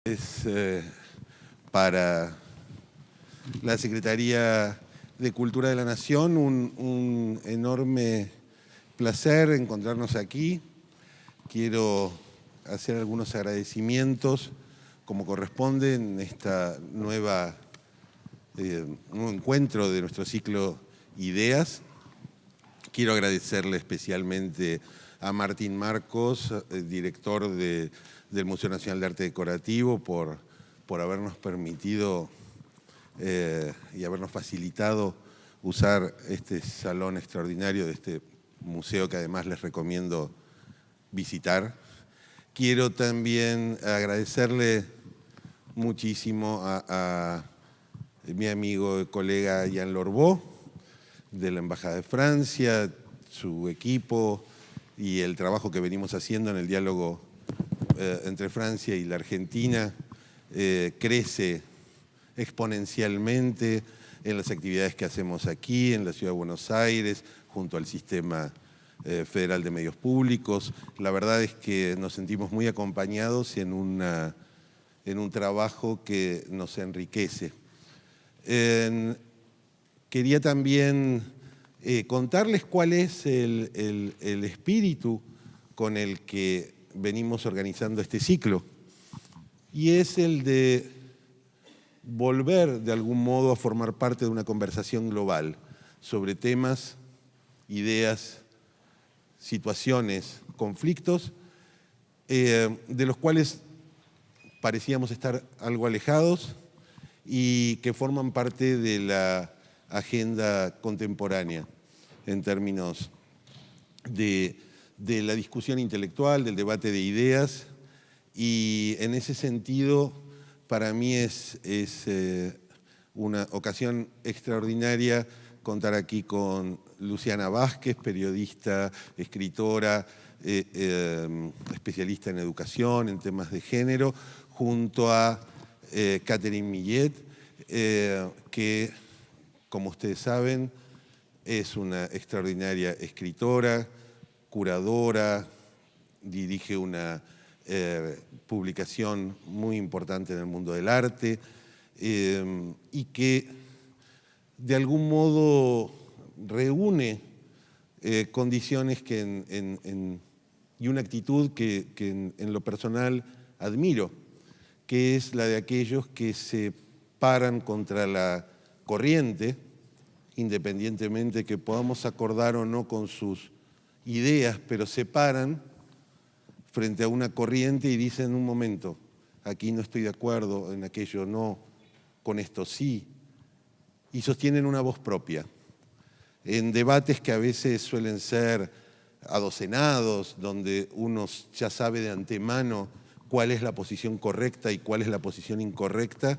Es para la Secretaría de Cultura de la Nación un enorme placer encontrarnos aquí. Quiero hacer algunos agradecimientos como corresponde en esta nuevo encuentro de nuestro ciclo Ideas. Quiero agradecerle especialmente a Martín Marcos, director del Museo Nacional de Arte Decorativo, por habernos permitido y habernos facilitado usar este salón extraordinario de este museo que además les recomiendo visitar. Quiero también agradecerle muchísimo a mi amigo y colega Jean Lorbeau, de la Embajada de Francia, su equipo y el trabajo que venimos haciendo en el diálogo entre Francia y la Argentina crece exponencialmente en las actividades que hacemos aquí, en la Ciudad de Buenos Aires, junto al Sistema Federal de Medios Públicos. La verdad es que nos sentimos muy acompañados en un trabajo que nos enriquece. Quería también contarles cuál es el espíritu con el que venimos organizando este ciclo. Y es el de volver de algún modo a formar parte de una conversación global sobre temas, ideas, situaciones, conflictos, de los cuales parecíamos estar algo alejados y que forman parte de la agenda contemporánea en términos de la discusión intelectual, del debate de ideas, y en ese sentido para mí es una ocasión extraordinaria contar aquí con Luciana Vázquez, periodista, escritora, especialista en educación, en temas de género, junto a Catherine Millet, que, como ustedes saben, es una extraordinaria escritora, curadora, dirige una publicación muy importante en el mundo del arte y que de algún modo reúne condiciones y una actitud que en lo personal admiro, que es la de aquellos que se paran contra la corriente, independientemente que podamos acordar o no con sus ideas, pero se paran frente a una corriente y dicen: un momento, aquí no estoy de acuerdo, en aquello no, con esto sí, y sostienen una voz propia. En debates que a veces suelen ser adocenados, donde uno ya sabe de antemano cuál es la posición correcta y cuál es la posición incorrecta,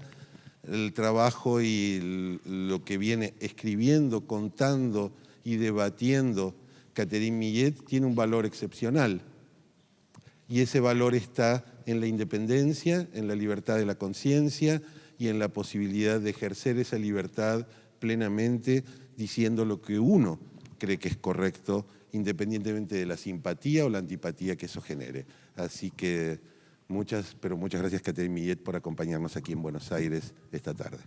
el trabajo y lo que viene escribiendo, contando y debatiendo Catherine Millet tiene un valor excepcional. Y ese valor está en la independencia, en la libertad de la conciencia y en la posibilidad de ejercer esa libertad plenamente diciendo lo que uno cree que es correcto, independientemente de la simpatía o la antipatía que eso genere. Así que muchas gracias, Catherine Millet, por acompañarnos aquí en Buenos Aires esta tarde.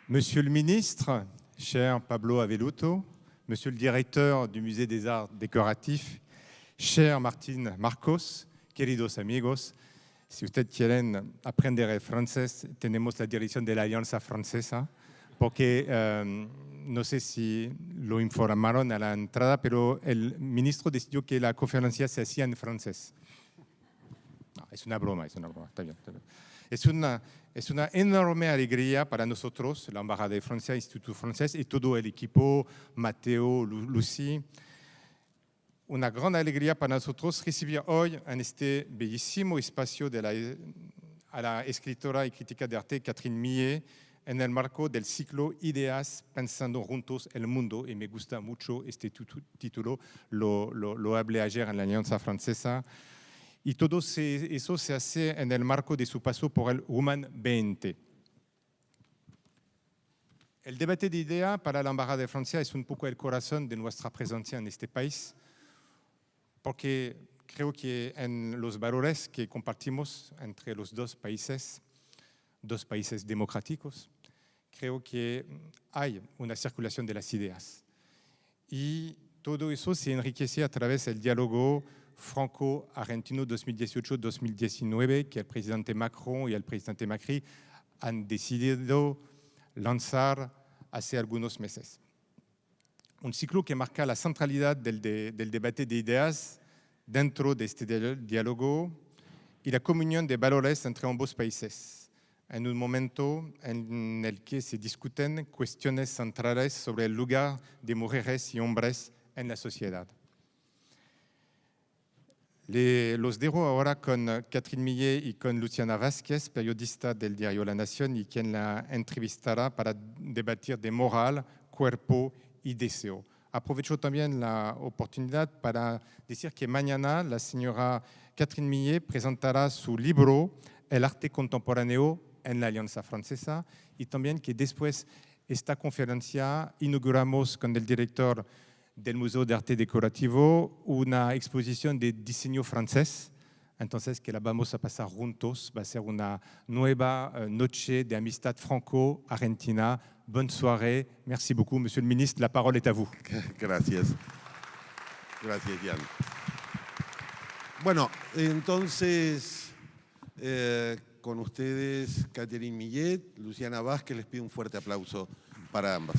Monsieur le ministre, cher Pablo Avelluto, monsieur le directeur du Musée des Arts Décoratifs, cher Martín Marcos, queridos amigos, si ustedes quieren aprender francés, tenemos la dirección de la Alianza Francesa, porque no sé si lo informaron a la entrada, pero el ministro decidió que la conferencia se hacía en francés. No, es una broma, está bien, está bien. Es una enorme alegría para nosotros, la Embajada de Francia, Instituto Francés y todo el equipo, Mateo, Lucy. Una gran alegría para nosotros recibir hoy en este bellísimo espacio a la escritora y crítica de arte Catherine Millet en el marco del ciclo Ideas Pensando Juntos el Mundo. Y me gusta mucho este título, lo hablé ayer en la Alianza Francesa. Y todo eso se hace en el marco de su paso por el Woman 20. El debate de ideas para la Embajada de Francia es un poco el corazón de nuestra presencia en este país, porque creo que en los valores que compartimos entre los dos países democráticos, creo que hay una circulación de las ideas. Y todo eso se enriquece a través del diálogo franco-argentino 2018-2019 que el presidente Macron y el presidente Macri han decidido lanzar hace algunos meses. Un ciclo que marca la centralidad del debate de ideas dentro de este diálogo y la comunión de valores entre ambos países, en un momento en el que se discuten cuestiones centrales sobre el lugar de mujeres y hombres en la sociedad. Los dejo ahora con Catherine Millet y con Luciana Vázquez, periodista del diario La Nación y quien la entrevistará para debatir de moral, cuerpo y deseo. Aprovecho también la oportunidad para decir que mañana la señora Catherine Millet presentará su libro El arte contemporáneo en la Alianza Francesa y también que después esta conferencia inauguramos con el director del Museo de Arte Decorativo una exposición de diseño francés, entonces que la vamos a pasar juntos, va a ser una nueva noche de amistad franco-argentina. Bonne soirée, merci beaucoup, Monsieur le Ministre, la parole est à vous. Gracias. Gracias, Jan. Bueno, entonces, con ustedes, Catherine Millet, Luciana Vázquez, les pido un fuerte aplauso para ambas.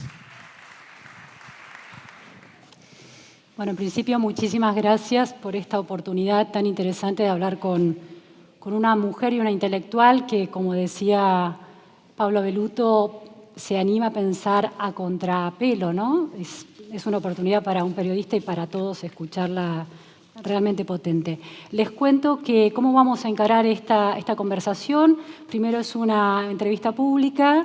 Bueno, en principio, muchísimas gracias por esta oportunidad tan interesante de hablar con una mujer y una intelectual que, como decía Pablo Avelluto, se anima a pensar a contrapelo, ¿no? Es una oportunidad para un periodista y para todos escucharla realmente potente. Les cuento que cómo vamos a encarar esta conversación. Primero es una entrevista pública.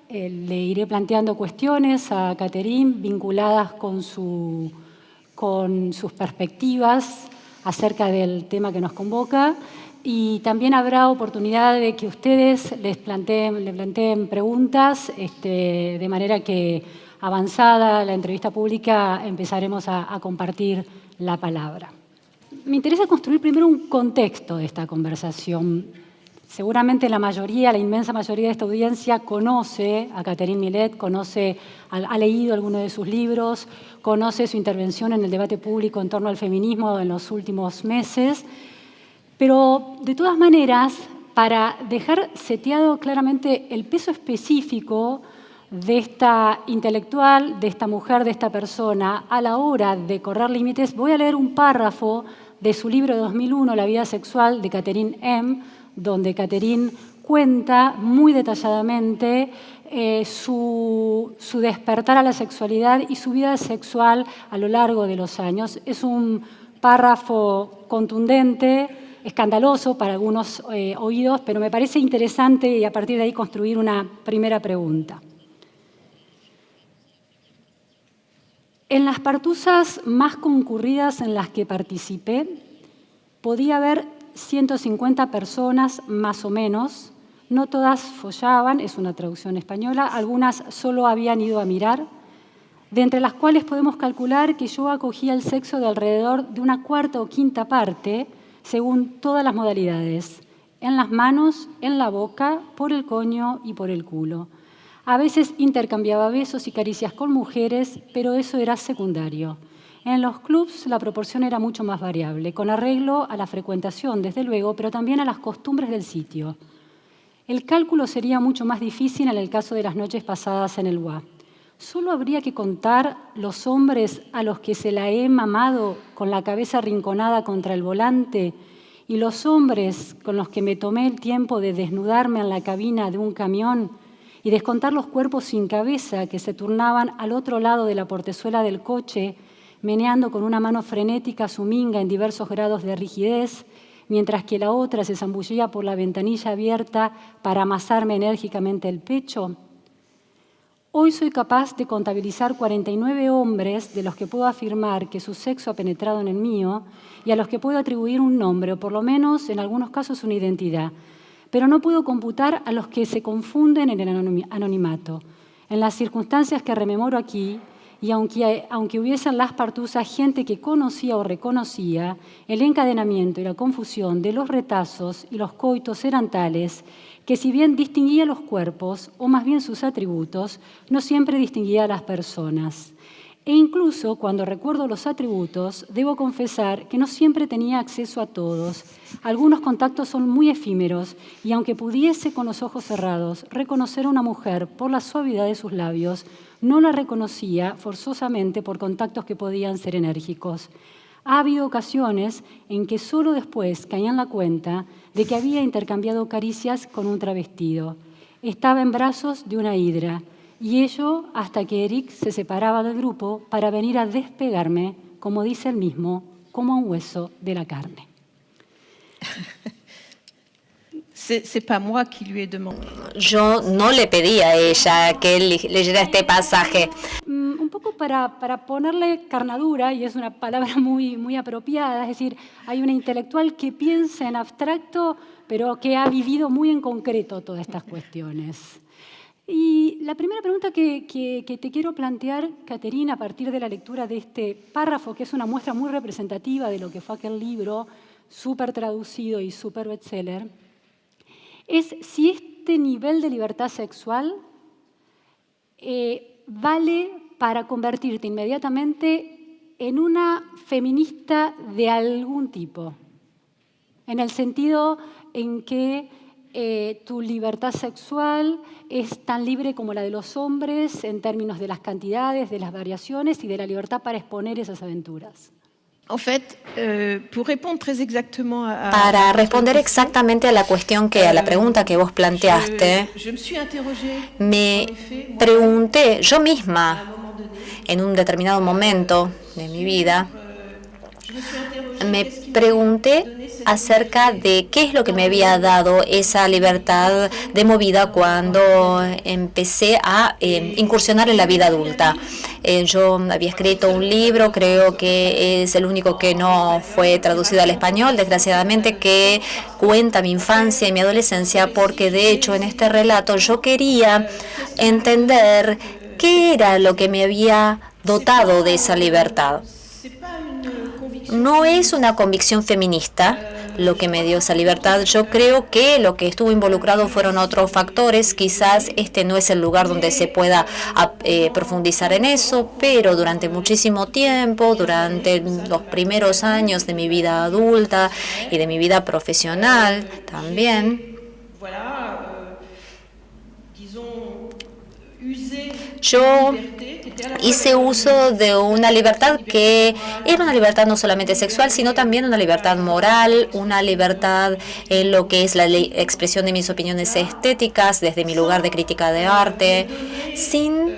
Le iré planteando cuestiones a Catherine vinculadas con sus perspectivas acerca del tema que nos convoca y también habrá oportunidad de que ustedes le planteen preguntas, de manera que avanzada la entrevista pública empezaremos a compartir la palabra. Me interesa construir primero un contexto de esta conversación. Seguramente la inmensa mayoría de esta audiencia conoce a Catherine Millet, ha leído algunos de sus libros, conoce su intervención en el debate público en torno al feminismo en los últimos meses. Pero, de todas maneras, para dejar seteado claramente el peso específico de esta intelectual, de esta mujer, de esta persona, a la hora de correr límites, voy a leer un párrafo de su libro de 2001, La vida sexual, de Catherine M., donde Catherine cuenta muy detalladamente su despertar a la sexualidad y su vida sexual a lo largo de los años. Es un párrafo contundente, escandaloso para algunos oídos, pero me parece interesante y a partir de ahí construir una primera pregunta. En las partuzas más concurridas en las que participé, podía haber 150 personas más o menos, no todas follaban, es una traducción española, algunas solo habían ido a mirar, de entre las cuales podemos calcular que yo acogía el sexo de alrededor de una cuarta o quinta parte, según todas las modalidades, en las manos, en la boca, por el coño y por el culo. A veces intercambiaba besos y caricias con mujeres, pero eso era secundario. En los clubs la proporción era mucho más variable, con arreglo a la frecuentación, desde luego, pero también a las costumbres del sitio. El cálculo sería mucho más difícil en el caso de las noches pasadas en el WA. Solo habría que contar los hombres a los que se la he mamado con la cabeza arrinconada contra el volante y los hombres con los que me tomé el tiempo de desnudarme en la cabina de un camión y descontar los cuerpos sin cabeza que se turnaban al otro lado de la portezuela del coche, meneando con una mano frenética su minga en diversos grados de rigidez, mientras que la otra se zambullía por la ventanilla abierta para amasarme enérgicamente el pecho. Hoy soy capaz de contabilizar 49 hombres de los que puedo afirmar que su sexo ha penetrado en el mío y a los que puedo atribuir un nombre, o por lo menos, en algunos casos, una identidad. Pero no puedo computar a los que se confunden en el anonimato. En las circunstancias que rememoro aquí, y aunque hubiese en Las Partuzas gente que conocía o reconocía, el encadenamiento y la confusión de los retazos y los coitos eran tales que si bien distinguía los cuerpos, o más bien sus atributos, no siempre distinguía a las personas. E incluso cuando recuerdo los atributos, debo confesar que no siempre tenía acceso a todos. Algunos contactos son muy efímeros y aunque pudiese con los ojos cerrados reconocer a una mujer por la suavidad de sus labios, no la reconocía forzosamente por contactos que podían ser enérgicos. Ha habido ocasiones en que solo después caía en la cuenta de que había intercambiado caricias con un travestido. Estaba en brazos de una hidra, y ello hasta que Eric se separaba del grupo para venir a despegarme, como dice él mismo, como un hueso de la carne. C'est pas moi qui lui ai demandé. Yo no le pedí a ella que leyera este pasaje. Un poco para ponerle carnadura, y es una palabra muy apropiada, es decir, hay una intelectual que piensa en abstracto, pero que ha vivido muy en concreto todas estas cuestiones. Y la primera pregunta que te quiero plantear, Caterina, a partir de la lectura de este párrafo, que es una muestra muy representativa de lo que fue aquel libro, súper traducido y súper bestseller, es si este nivel de libertad sexual vale para convertirte inmediatamente en una feminista de algún tipo, en el sentido en que tu libertad sexual es tan libre como la de los hombres en términos de las cantidades, de las variaciones y de la libertad para exponer esas aventuras. En fait, pour répondre très exactement Para responder exactamente a la pregunta que vos planteaste, je me suis interrogée, me en effet, moi, pregunté yo à un misma, moment donné, en un determinado momento de mi vida, je me suis interrogée, me qu'est-ce qui m'a pregunté donné cette acerca de qué es lo que me había dado esa libertad de movida cuando empecé a incursionar en la vida adulta. Yo había escrito un libro, creo que es el único que no fue traducido al español, desgraciadamente, que cuenta mi infancia y mi adolescencia, porque de hecho en este relato yo quería entender qué era lo que me había dotado de esa libertad. No es una convicción feminista lo que me dio esa libertad. Yo creo que lo que estuvo involucrado fueron otros factores. Quizás este no es el lugar donde se pueda profundizar en eso, pero durante muchísimo tiempo, durante los primeros años de mi vida adulta y de mi vida profesional también, yo hice uso de una libertad que era una libertad no solamente sexual, sino también una libertad moral, una libertad en lo que es la expresión de mis opiniones estéticas desde mi lugar de crítica de arte, sin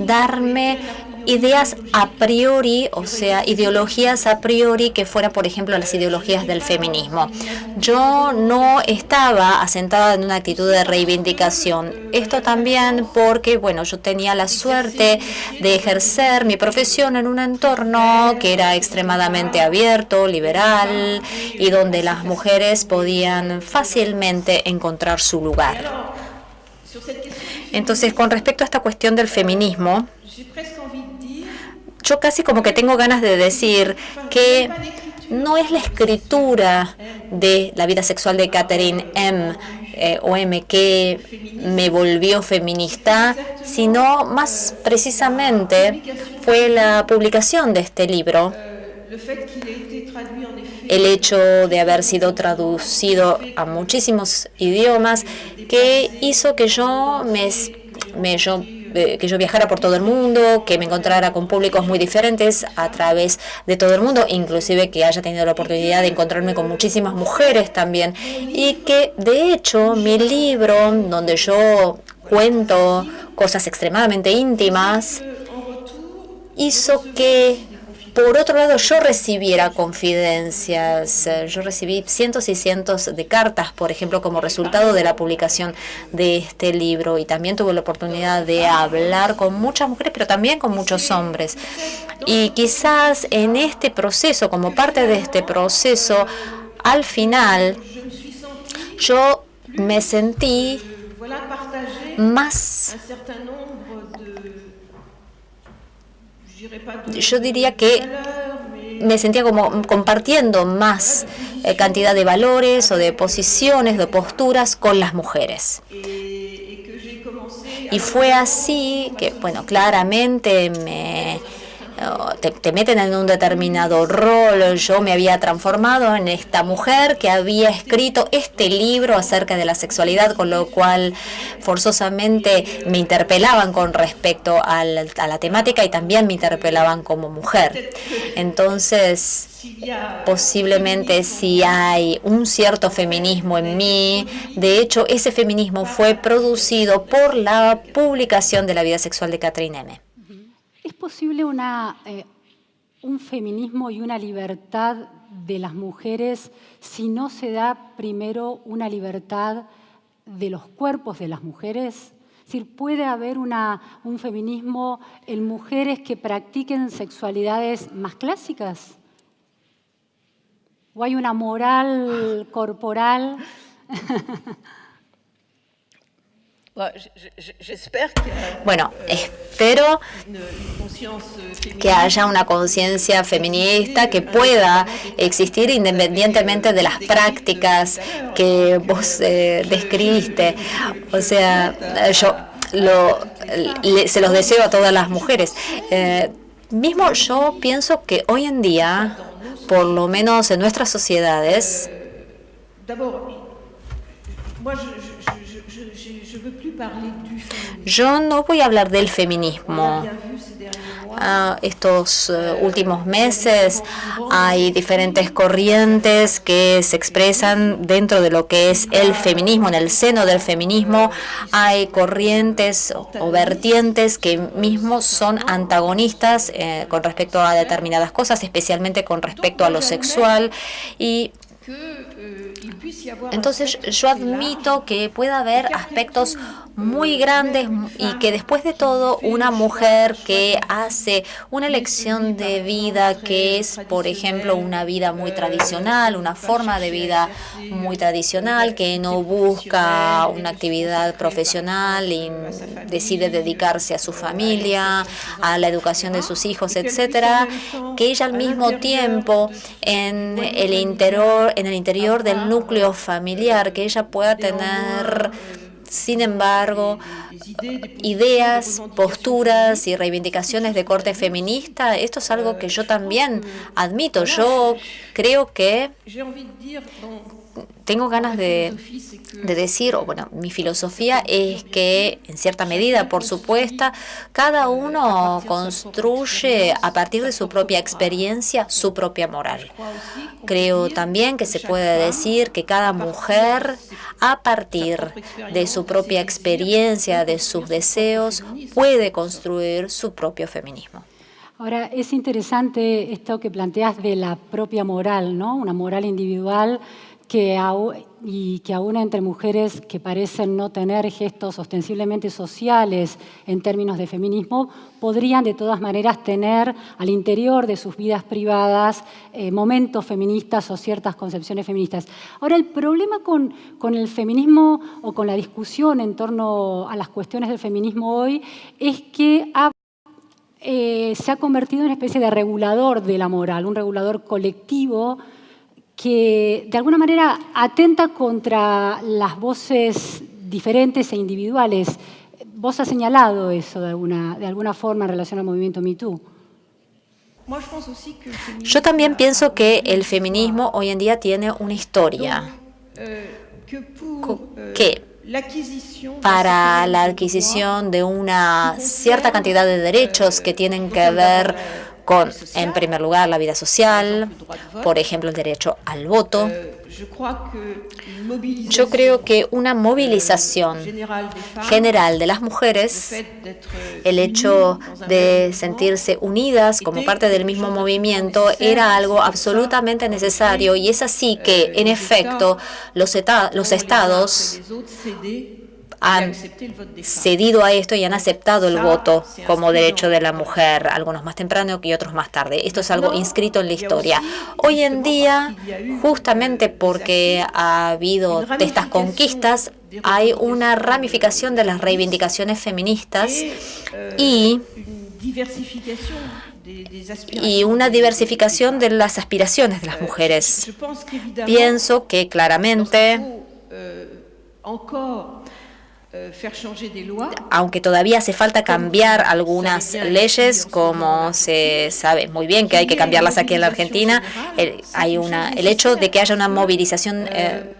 darme ideas a priori, o sea, ideologías a priori que fueran, por ejemplo, las ideologías del feminismo. Yo no estaba asentada en una actitud de reivindicación. Esto también porque, bueno, yo tenía la suerte de ejercer mi profesión en un entorno que era extremadamente abierto, liberal, y donde las mujeres podían fácilmente encontrar su lugar. Entonces, con respecto a esta cuestión del feminismo, yo casi como que tengo ganas de decir que no es la escritura de la vida sexual de Catherine M. que me volvió feminista, sino más precisamente fue la publicación de este libro, el hecho de haber sido traducido a muchísimos idiomas, que hizo que yo viajara por todo el mundo, que me encontrara con públicos muy diferentes a través de todo el mundo, inclusive que haya tenido la oportunidad de encontrarme con muchísimas mujeres también, y que de hecho mi libro, donde yo cuento cosas extremadamente íntimas, hizo que por otro lado yo recibiera confidencias. Yo recibí cientos y cientos de cartas, por ejemplo, como resultado de la publicación de este libro, y también tuve la oportunidad de hablar con muchas mujeres, pero también con muchos hombres. Y quizás en este proceso, como parte de este proceso, al final yo me sentí más, yo diría que me sentía como compartiendo más cantidad de valores o de posiciones, de posturas con las mujeres. Y fue así que, bueno, claramente te meten en un determinado rol. Yo me había transformado en esta mujer que había escrito este libro acerca de la sexualidad, con lo cual forzosamente me interpelaban con respecto a la temática y también me interpelaban como mujer. Entonces, posiblemente si hay un cierto feminismo en mí, de hecho ese feminismo fue producido por la publicación de La vida sexual de Catherine M. ¿Es posible un feminismo y una libertad de las mujeres si no se da primero una libertad de los cuerpos de las mujeres? Es decir, ¿puede haber un feminismo en mujeres que practiquen sexualidades más clásicas? ¿O hay una moral corporal? Bueno, espero que haya una conciencia feminista que pueda existir independientemente de las prácticas que vos describiste. O sea, yo se los deseo a todas las mujeres. Mismo yo pienso que hoy en día, por lo menos en nuestras sociedades, yo no voy a hablar del feminismo. Estos últimos meses hay diferentes corrientes que se expresan dentro de lo que es el feminismo. En el seno del feminismo hay corrientes o vertientes que mismos son antagonistas con respecto a determinadas cosas, especialmente con respecto a lo sexual. Y entonces yo admito que pueda haber aspectos muy grandes y que después de todo una mujer que hace una elección de vida que es, por ejemplo, una vida muy tradicional, una forma de vida muy tradicional, que no busca una actividad profesional y decide dedicarse a su familia, a la educación de sus hijos, etcétera, que ella al mismo tiempo en el interior del núcleo familiar, que ella pueda tener, sin embargo, ideas, posturas y reivindicaciones de corte feminista. Esto es algo que yo también admito. Yo creo que tengo ganas de decir, o bueno, mi filosofía es que, en cierta medida, por supuesto, cada uno construye a partir de su propia experiencia su propia moral. Creo también que se puede decir que cada mujer, a partir de su propia experiencia, de sus deseos, puede construir su propio feminismo. Ahora, es interesante esto que planteas de la propia moral, ¿no? Una moral individual que aún entre mujeres que parecen no tener gestos ostensiblemente sociales en términos de feminismo, podrían de todas maneras tener al interior de sus vidas privadas momentos feministas o ciertas concepciones feministas. Ahora, el problema con el feminismo o con la discusión en torno a las cuestiones del feminismo hoy es que se ha convertido en una especie de regulador de la moral, un regulador colectivo que de alguna manera atenta contra las voces diferentes e individuales. Vos has señalado eso de alguna forma en relación al movimiento Me Too. Yo también pienso que el feminismo hoy en día tiene una historia que para la adquisición de una cierta cantidad de derechos que tienen que ver con, en primer lugar, la vida social, por ejemplo, el derecho al voto. Yo creo que una movilización general de las mujeres, el hecho de sentirse unidas como parte del mismo movimiento, era algo absolutamente necesario, y es así que, en efecto, los estados han cedido a esto y han aceptado el voto como derecho de la mujer, algunos más temprano y otros más tarde. Esto es algo inscrito en la historia. Hoy en día, justamente porque ha habido de estas conquistas, hay una ramificación de las reivindicaciones feministas y una diversificación de las aspiraciones de las mujeres. Pienso que claramente, aunque todavía hace falta cambiar algunas leyes, como se sabe muy bien que hay que cambiarlas aquí en la Argentina, el hecho de que haya una movilización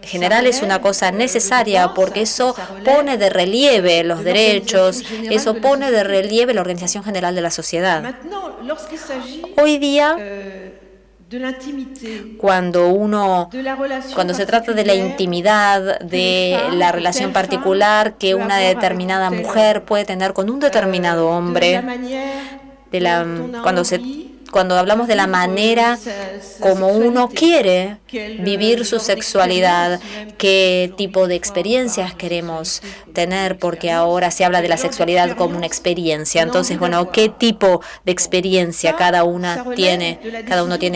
general es una cosa necesaria, porque eso pone de relieve los derechos, eso pone de relieve la organización general de la sociedad. Hoy día, cuando se trata de la intimidad, de la relación particular que una determinada mujer puede tener con un determinado hombre, cuando hablamos de la manera como uno quiere vivir su sexualidad, qué tipo de experiencias queremos tener, porque ahora se habla de la sexualidad como una experiencia. Entonces, bueno, ¿qué tipo de experiencia cada uno tiene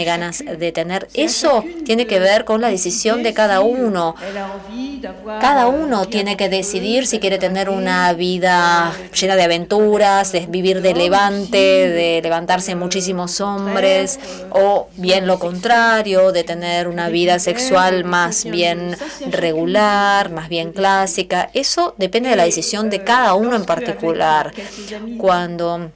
ganas de tener? Eso tiene que ver con la decisión de cada uno. Cada uno tiene que decidir si quiere tener una vida llena de aventuras, de vivir de levantarse muchísimos hombres, o bien lo contrario, de tener una vida sexual más bien regular, más bien clásica. Eso depende de la decisión de cada uno en particular. Cuando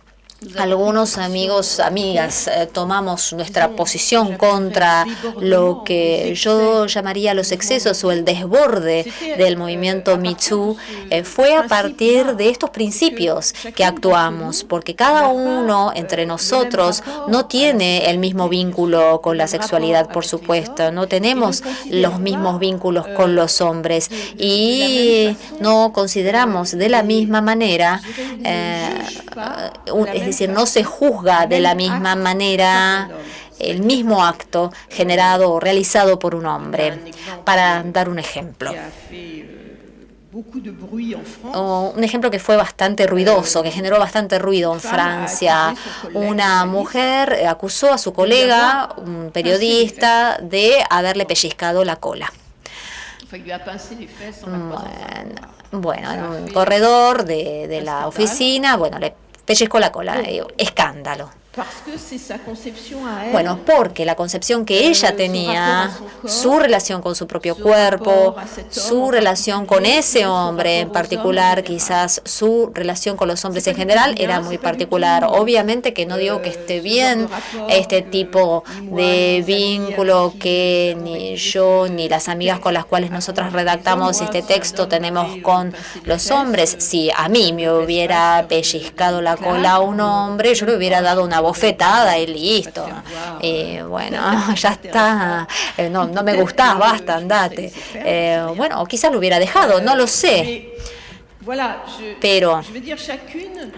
algunos amigas tomamos nuestra posición contra lo que yo llamaría los excesos o el desborde del movimiento Me Too, fue a partir de estos principios que actuamos, porque cada uno entre nosotros no tiene el mismo vínculo con la sexualidad, por supuesto, no tenemos los mismos vínculos con los hombres y no consideramos de la misma manera, es decir, no se juzga de la misma manera el mismo acto generado o realizado por un hombre. Para dar un ejemplo. Un ejemplo que fue bastante ruidoso, que generó bastante ruido en Francia. Una mujer acusó a su colega, un periodista, de haberle pellizcado la cola. Bueno, en un corredor de la oficina, le pellizcó la cola, escándalo. Bueno, porque la concepción que ella tenía, su relación con su propio cuerpo, su relación con ese hombre en particular, quizás su relación con los hombres en general, era muy particular. Obviamente que no digo que esté bien este tipo de vínculo que ni yo ni las amigas con las cuales nosotras redactamos este texto tenemos con los hombres. Si a mí me hubiera pellizcado la cola a un hombre, yo le hubiera dado una bofetada y listo. Bueno, ya está. No me gustás, basta, andate. O quizás lo hubiera dejado, no lo sé. Pero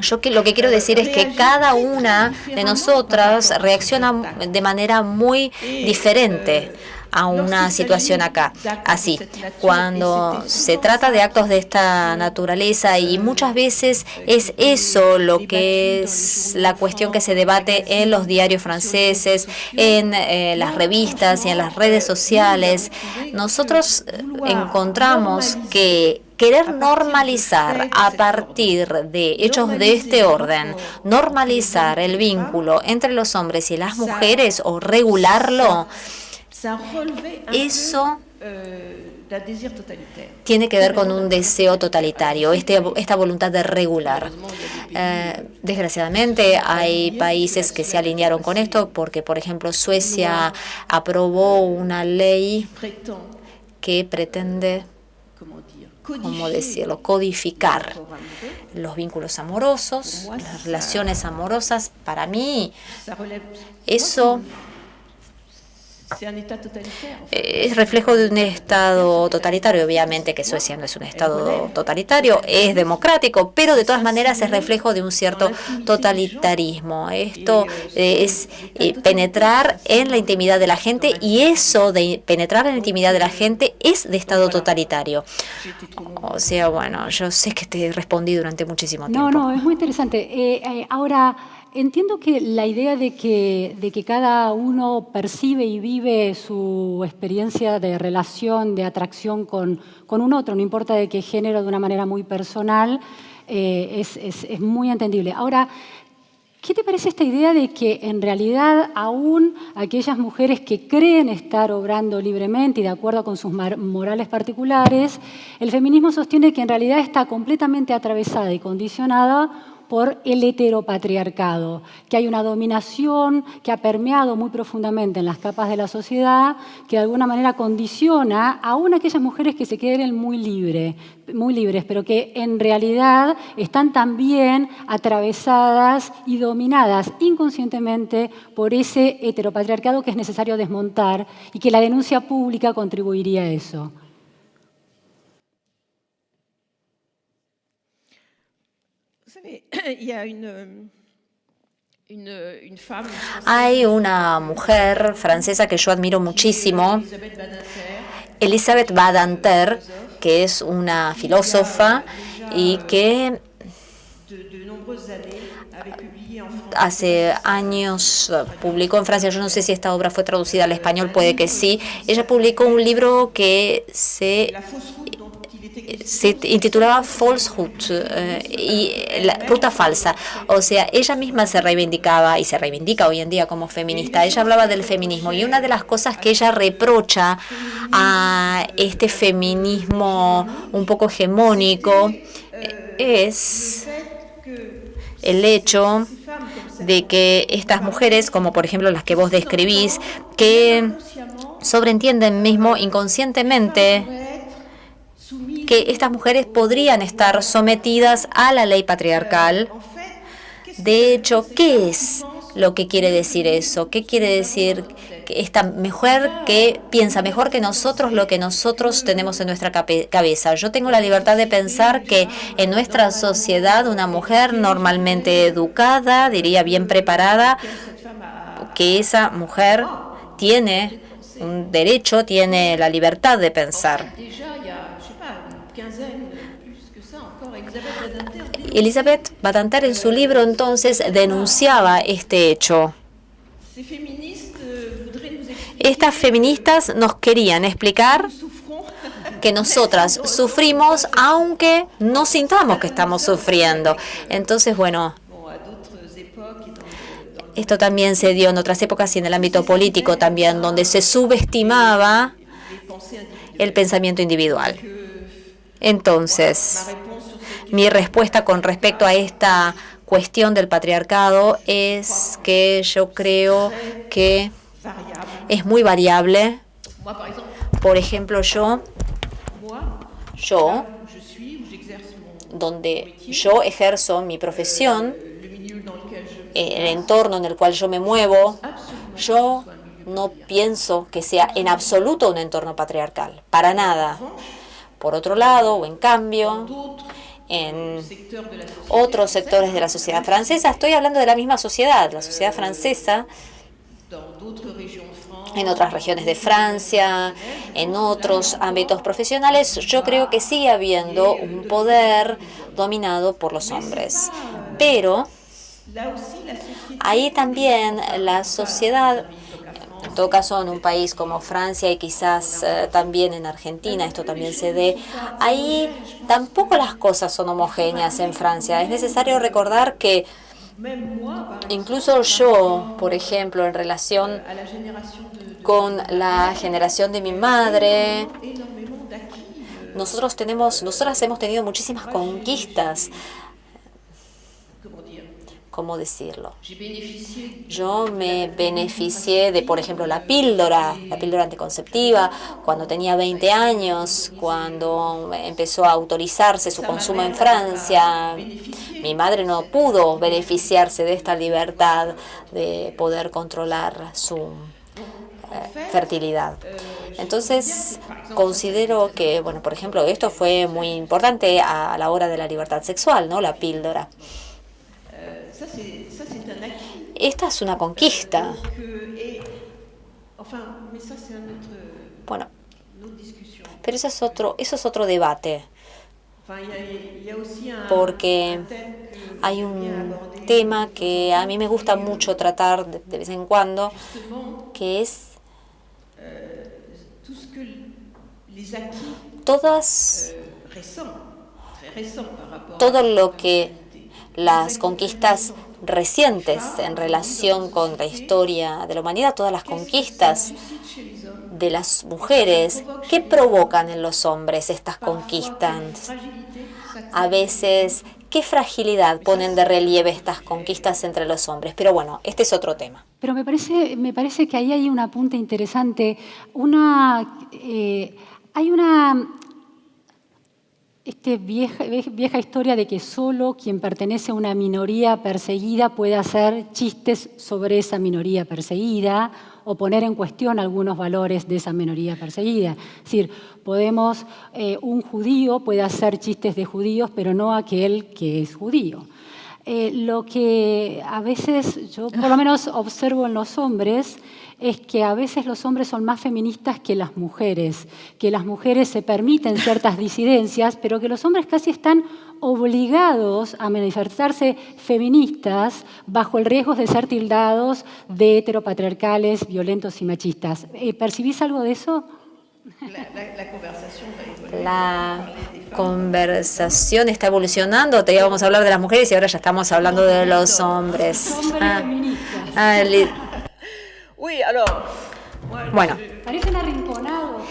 yo lo que quiero decir es que cada una de nosotras reacciona de manera muy diferente a una situación acá. Así, cuando se trata de actos de esta naturaleza, y muchas veces es eso lo que es la cuestión que se debate en los diarios franceses, en las revistas y en las redes sociales, nosotros encontramos que querer normalizar a partir de hechos de este orden, normalizar el vínculo entre los hombres y las mujeres o regularlo, eso tiene que ver con un deseo totalitario, esta voluntad de regular. Desgraciadamente hay países que se alinearon con esto porque, por ejemplo, Suecia aprobó una ley que pretende, codificar los vínculos amorosos, las relaciones amorosas. Para mí, eso Es reflejo de un Estado totalitario. Obviamente que Suecia no es un Estado totalitario, es democrático, pero de todas maneras es reflejo de un cierto totalitarismo. Esto es penetrar en la intimidad de la gente, y eso de penetrar en la intimidad de la gente es de Estado totalitario. O sea, bueno, yo sé que te respondí durante muchísimo tiempo. No, es muy interesante. Ahora, entiendo que la idea de que cada uno percibe y vive su experiencia de relación, de atracción con un otro, no importa de qué género, de una manera muy personal, es muy entendible. Ahora, ¿qué te parece esta idea de que en realidad aún aquellas mujeres que creen estar obrando libremente y de acuerdo con sus morales particulares, el feminismo sostiene que en realidad está completamente atravesada y condicionada por el heteropatriarcado, que hay una dominación que ha permeado muy profundamente en las capas de la sociedad, que de alguna manera condiciona aún a aquellas mujeres que se creen muy libres, pero que en realidad están también atravesadas y dominadas inconscientemente por ese heteropatriarcado que es necesario desmontar y que la denuncia pública contribuiría a eso. Hay una mujer francesa que yo admiro muchísimo, Elisabeth Badinter, que es una filósofa y que hace años publicó en Francia, yo no sé si esta obra fue traducida al español, puede que sí. Ella publicó un libro que se intitulaba Falsehood, y la ruta falsa. O sea, ella misma se reivindicaba y se reivindica hoy en día como feminista. Ella hablaba del feminismo, y una de las cosas que ella reprocha a este feminismo un poco hegemónico es el hecho de que estas mujeres, como por ejemplo las que vos describís, que sobreentienden mismo inconscientemente que estas mujeres podrían estar sometidas a la ley patriarcal. De hecho, ¿qué es lo que quiere decir eso? ¿Qué quiere decir que esta mujer que piensa mejor que nosotros lo que nosotros tenemos en nuestra cabeza? Yo tengo la libertad de pensar que en nuestra sociedad una mujer normalmente educada, diría bien preparada, que esa mujer tiene un derecho, tiene la libertad de pensar. Elisabeth Badinter en su libro entonces denunciaba este hecho. Estas feministas nos querían explicar que nosotras sufrimos aunque no sintamos que estamos sufriendo. Entonces, bueno, esto también se dio en otras épocas y en el ámbito político también, donde se subestimaba el pensamiento individual. Entonces, mi respuesta con respecto a esta cuestión del patriarcado es que yo creo que es muy variable. Por ejemplo, yo donde yo ejerzo mi profesión, el entorno en el cual yo me muevo, yo no pienso que sea en absoluto un entorno patriarcal, para nada. Por otro lado, o en cambio, en otros sectores de la sociedad francesa, estoy hablando de la misma sociedad, la sociedad francesa, en otras regiones de Francia, en otros ámbitos profesionales, yo creo que sigue habiendo un poder dominado por los hombres. Pero ahí también la sociedad, en todo caso en un país como Francia y quizás también en Argentina, esto también se dé, ahí tampoco las cosas son homogéneas en Francia. Es necesario recordar que incluso yo, por ejemplo, en relación con la generación de mi madre, nosotras hemos tenido muchísimas conquistas. ¿Cómo decirlo? Yo me beneficié de, por ejemplo, la píldora anticonceptiva, cuando tenía 20 años, cuando empezó a autorizarse su consumo en Francia. Mi madre no pudo beneficiarse de esta libertad de poder controlar su fertilidad. Entonces, considero que, bueno, por ejemplo, esto fue muy importante a la hora de la libertad sexual, ¿no? La píldora. Esta es una conquista. Bueno, pero eso es otro debate. Porque hay un tema que a mí me gusta mucho tratar de vez en cuando, que es todo lo que las conquistas recientes en relación con la historia de la humanidad, todas las conquistas de las mujeres, ¿qué provocan en los hombres estas conquistas? A veces, ¿qué fragilidad ponen de relieve estas conquistas entre los hombres? Pero bueno, este es otro tema. Pero me parece que ahí hay un apunte interesante. Hay una vieja historia de que solo quien pertenece a una minoría perseguida puede hacer chistes sobre esa minoría perseguida o poner en cuestión algunos valores de esa minoría perseguida. Es decir, un judío puede hacer chistes de judíos, pero no aquel que es judío. Lo que a veces yo por lo menos observo en los hombres es que a veces los hombres son más feministas que las mujeres se permiten ciertas disidencias, pero que los hombres casi están obligados a manifestarse feministas bajo el riesgo de ser tildados de heteropatriarcales, violentos y machistas. ¿Percibís algo de eso? La conversación está evolucionando. Te íbamos a hablar de las mujeres y ahora ya estamos hablando de los hombres. Bueno. Parecen arrinconados,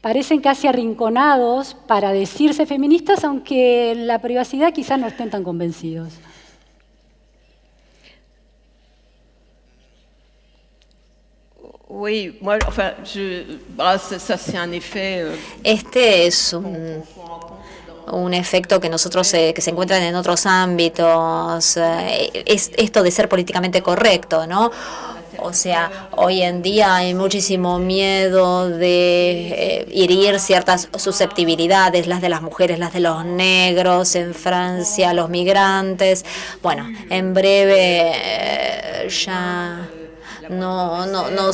parecen casi arrinconados para decirse feministas, aunque en la privacidad quizás no estén tan convencidos. Este es un efecto que que se encuentran en otros ámbitos, es esto de ser políticamente correcto, ¿no? O sea, hoy en día hay muchísimo miedo de herir ciertas susceptibilidades, las de las mujeres, las de los negros, en Francia, los migrantes. Bueno, en breve ya no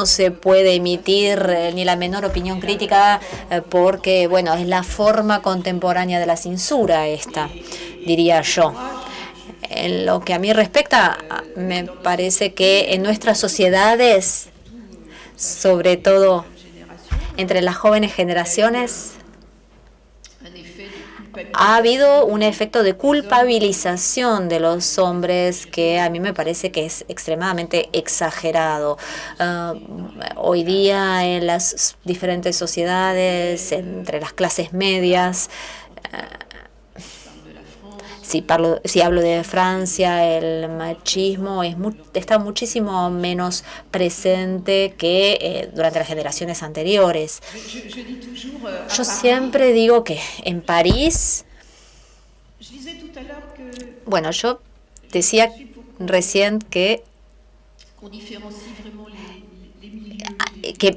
se puede emitir ni la menor opinión crítica porque, bueno, es la forma contemporánea de la censura esta, diría yo. En lo que a mí respecta, me parece que en nuestras sociedades, sobre todo entre las jóvenes generaciones, ha habido un efecto de culpabilización de los hombres que a mí me parece que es extremadamente exagerado. Hoy día en las diferentes sociedades, entre las clases medias, si hablo de Francia, el machismo está muchísimo menos presente que durante las generaciones anteriores. Yo siempre digo que en París, bueno, yo decía recién que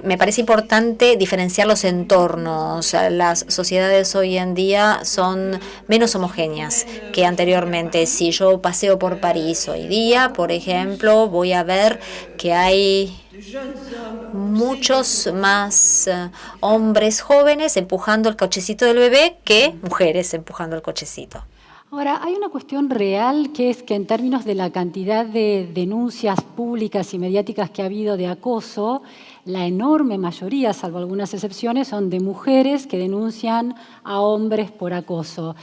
me parece importante diferenciar los entornos. Las sociedades hoy en día son menos homogéneas que anteriormente. Si yo paseo por París hoy día, por ejemplo, voy a ver que hay muchos más hombres jóvenes empujando el cochecito del bebé que mujeres empujando el cochecito. Ahora, hay una cuestión real que es que en términos de la cantidad de denuncias públicas y mediáticas que ha habido de acoso, la enorme mayoría, salvo algunas excepciones, son de mujeres que denuncian a hombres por acoso.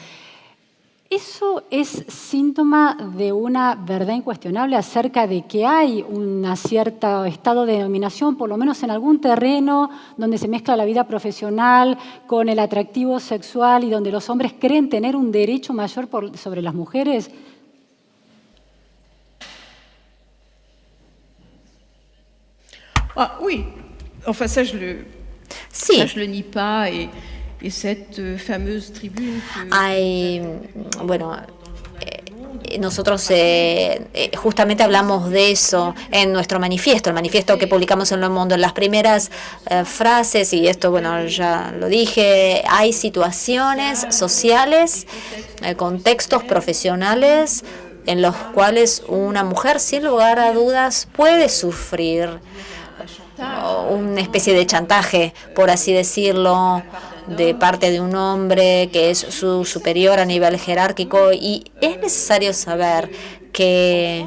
¿Eso es síntoma de una verdad incuestionable acerca de que hay un cierto estado de dominación, por lo menos en algún terreno donde se mezcla la vida profesional con el atractivo sexual y donde los hombres creen tener un derecho mayor sobre las mujeres? Oui, enfin ça je le nie pas et cette fameuse tribune hay, bueno, nosotros justamente hablamos de eso en nuestro manifiesto, el manifiesto que publicamos en Le Monde. En las primeras frases, y esto, bueno, ya lo dije, hay situaciones sociales, contextos profesionales en los cuales una mujer, sin lugar a dudas, puede sufrir una especie de chantaje, por así decirlo, de parte de un hombre que es su superior a nivel jerárquico. Y es necesario saber que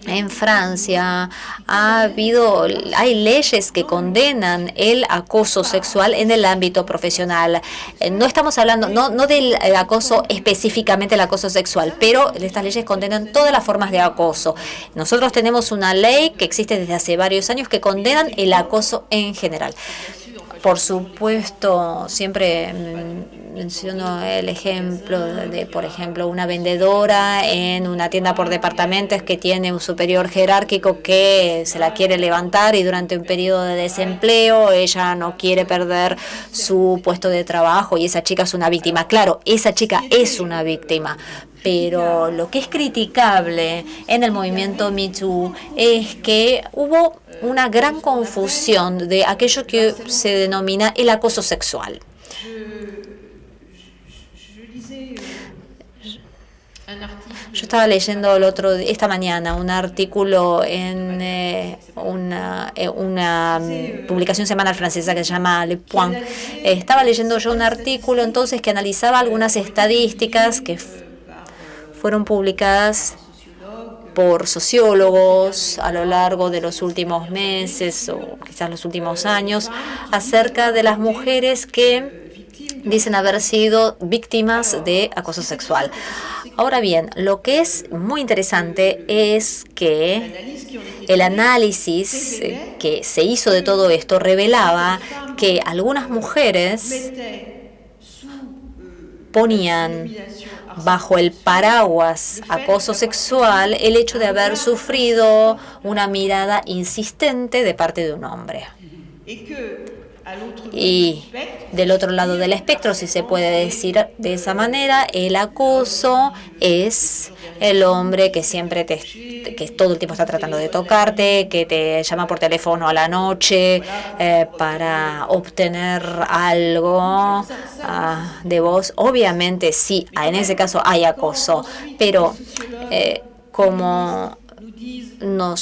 en Francia hay leyes que condenan el acoso sexual en el ámbito profesional. No estamos hablando, no del acoso específicamente, el acoso sexual, pero estas leyes condenan todas las formas de acoso. Nosotros tenemos una ley que existe desde hace varios años que condenan el acoso en general. Por supuesto, siempre menciono el ejemplo de, por ejemplo, una vendedora en una tienda por departamentos que tiene un superior jerárquico que se la quiere levantar y durante un periodo de desempleo ella no quiere perder su puesto de trabajo y esa chica es una víctima. Claro, esa chica es una víctima. Pero lo que es criticable en el movimiento Me Too es que hubo una gran confusión de aquello que se denomina el acoso sexual. Yo estaba leyendo esta mañana un artículo en una publicación semanal francesa que se llama Le Point. Estaba leyendo yo un artículo entonces que analizaba algunas estadísticas que fueron publicadas por sociólogos a lo largo de los últimos meses o quizás los últimos años acerca de las mujeres que dicen haber sido víctimas de acoso sexual. Ahora bien, lo que es muy interesante es que el análisis que se hizo de todo esto revelaba que algunas mujeres ponían bajo el paraguas acoso sexual el hecho de haber sufrido una mirada insistente de parte de un hombre. Y del otro lado del espectro, si se puede decir de esa manera, el acoso es el hombre que siempre que todo el tiempo está tratando de tocarte, que te llama por teléfono a la noche para obtener algo de vos. Obviamente sí, en ese caso hay acoso, pero como las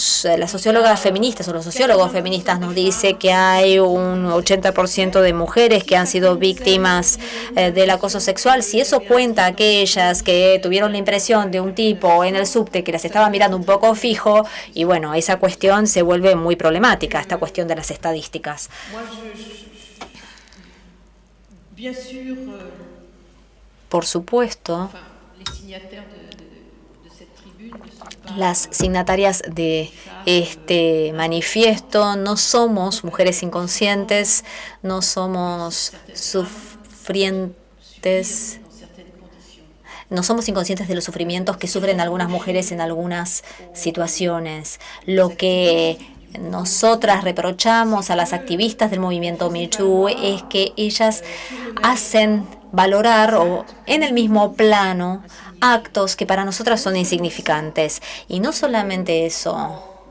sociólogas feministas o los sociólogos feministas nos dice que hay un 80% de mujeres que han sido víctimas del acoso sexual. Si eso cuenta a aquellas que tuvieron la impresión de un tipo en el subte que las estaba mirando un poco fijo, y bueno, esa cuestión se vuelve muy problemática, esta cuestión de las estadísticas. Por supuesto, las signatarias de este manifiesto no somos mujeres inconscientes, no somos sufrientes, no somos inconscientes de los sufrimientos que sufren algunas mujeres en algunas situaciones. Lo que nosotras reprochamos a las activistas del movimiento Me Too es que ellas hacen valorar o en el mismo plano actos que para nosotras son insignificantes. Y no solamente eso,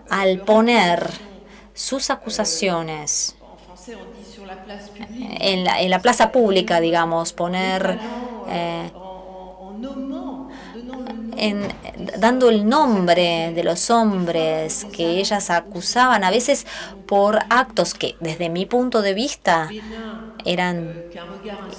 al poner sus acusaciones en la plaza pública, digamos, poner dando el nombre de los hombres que ellas acusaban, a veces por actos que desde mi punto de vista eran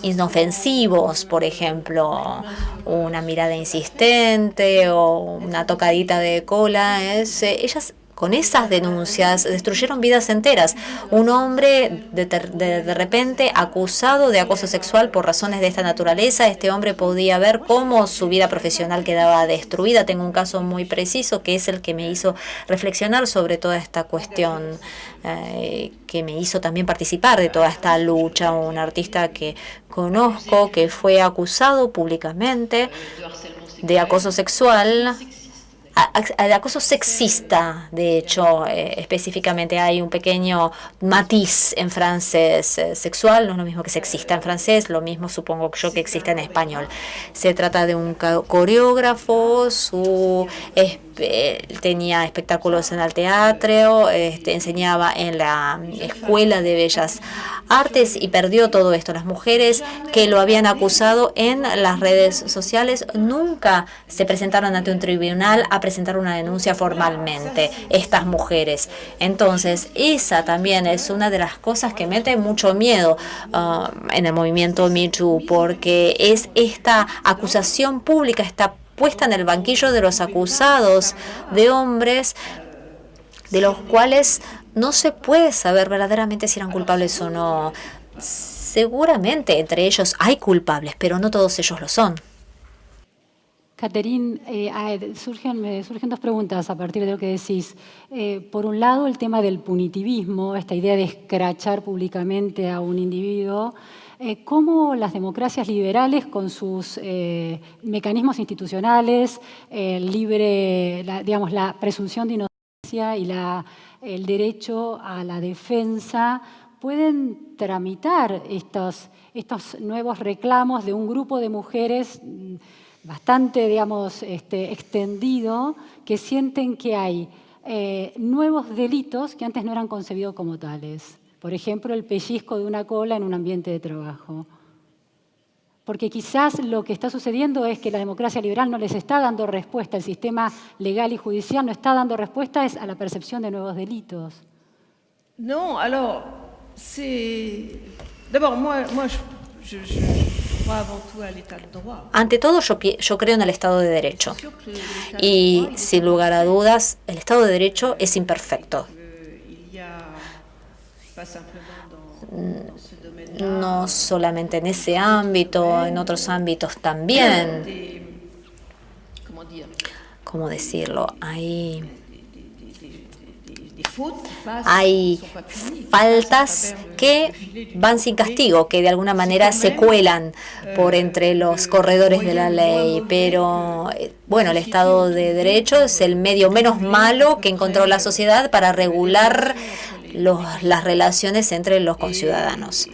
inofensivos, por ejemplo, una mirada insistente o una tocadita de cola, ellas con esas denuncias destruyeron vidas enteras. Un hombre de repente acusado de acoso sexual por razones de esta naturaleza, este hombre podía ver cómo su vida profesional quedaba destruida. Tengo un caso muy preciso que es el que me hizo reflexionar sobre toda esta cuestión, que me hizo también participar de toda esta lucha. Un artista que conozco que fue acusado públicamente de acoso sexual acoso sexista, de hecho, específicamente hay un pequeño matiz en francés. Sexual no es lo mismo que sexista en francés, lo mismo supongo yo que existe en español. Se trata de un coreógrafo, tenía espectáculos en el teatro, enseñaba en la Escuela de Bellas Artes y perdió todo esto. Las mujeres que lo habían acusado en las redes sociales nunca se presentaron ante un tribunal a presentar una denuncia formalmente, estas mujeres. Entonces, esa también es una de las cosas que mete mucho miedo en el movimiento Me Too, porque es esta acusación pública, está puesta en el banquillo de los acusados de hombres de los cuales no se puede saber verdaderamente si eran culpables o no. Seguramente entre ellos hay culpables, pero no todos ellos lo son. Catherine, me surgen dos preguntas a partir de lo que decís. Por un lado, el tema del punitivismo, esta idea de escrachar públicamente a un individuo. ¿Cómo las democracias liberales, con sus mecanismos institucionales, la presunción de inocencia y el derecho a la defensa, pueden tramitar estos nuevos reclamos de un grupo de mujeres bastante, extendido, que sienten que hay nuevos delitos que antes no eran concebidos como tales? Por ejemplo, el pellizco de una cola en un ambiente de trabajo. Porque quizás lo que está sucediendo es que la democracia liberal no les está dando respuesta, el sistema legal y judicial no está dando respuesta a la percepción de nuevos delitos. No, alors, c'est... D'abord, moi je crois avant tout à l'état de droit. Ante todo, yo creo en el Estado de Derecho. Y sin lugar a dudas, el Estado de Derecho es imperfecto. No solamente en ese ámbito, en otros ámbitos también. ¿Cómo decirlo? Hay faltas que van sin castigo, que de alguna manera se cuelan por entre los corredores de la ley, pero bueno, el Estado de Derecho es el medio menos malo que encontró la sociedad para regular las relaciones entre los conciudadanos.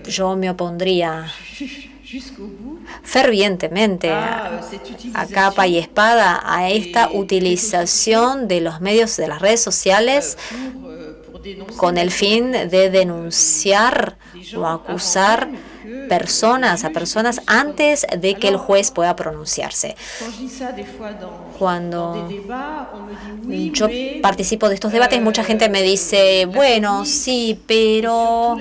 Yo me opondría fervientemente a capa y espada a esta utilización de los medios de las redes sociales con el fin de denunciar o acusar a personas antes de que el juez pueda pronunciarse. Cuando yo participo de estos debates, mucha gente me dice, bueno, sí, pero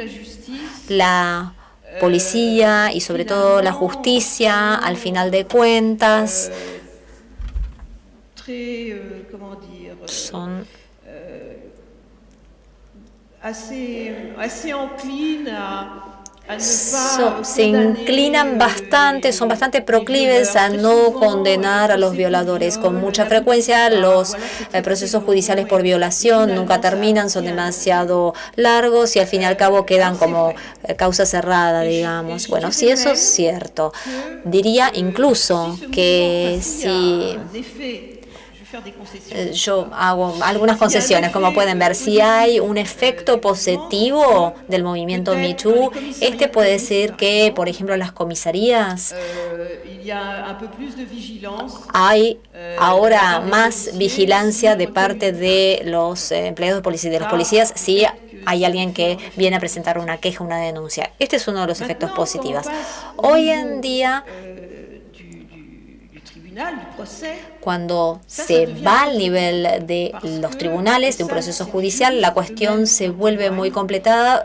la policía y sobre todo la justicia, al final de cuentas, son se inclinan bastante, son bastante proclives a no condenar a los violadores. Con mucha frecuencia los procesos judiciales por violación nunca terminan, son demasiado largos y al fin y al cabo quedan como causa cerrada, digamos. Bueno, si eso es cierto, diría incluso que si... Yo hago algunas concesiones, como pueden ver. Si hay un efecto positivo del movimiento Me Too, puede decir que, por ejemplo, en las comisarías hay ahora más vigilancia de parte de los empleados de los policías si hay alguien que viene a presentar una queja, una denuncia. Este es uno de los efectos positivos. Hoy en día, cuando se va al nivel de los tribunales, de un proceso judicial, la cuestión se vuelve muy complicada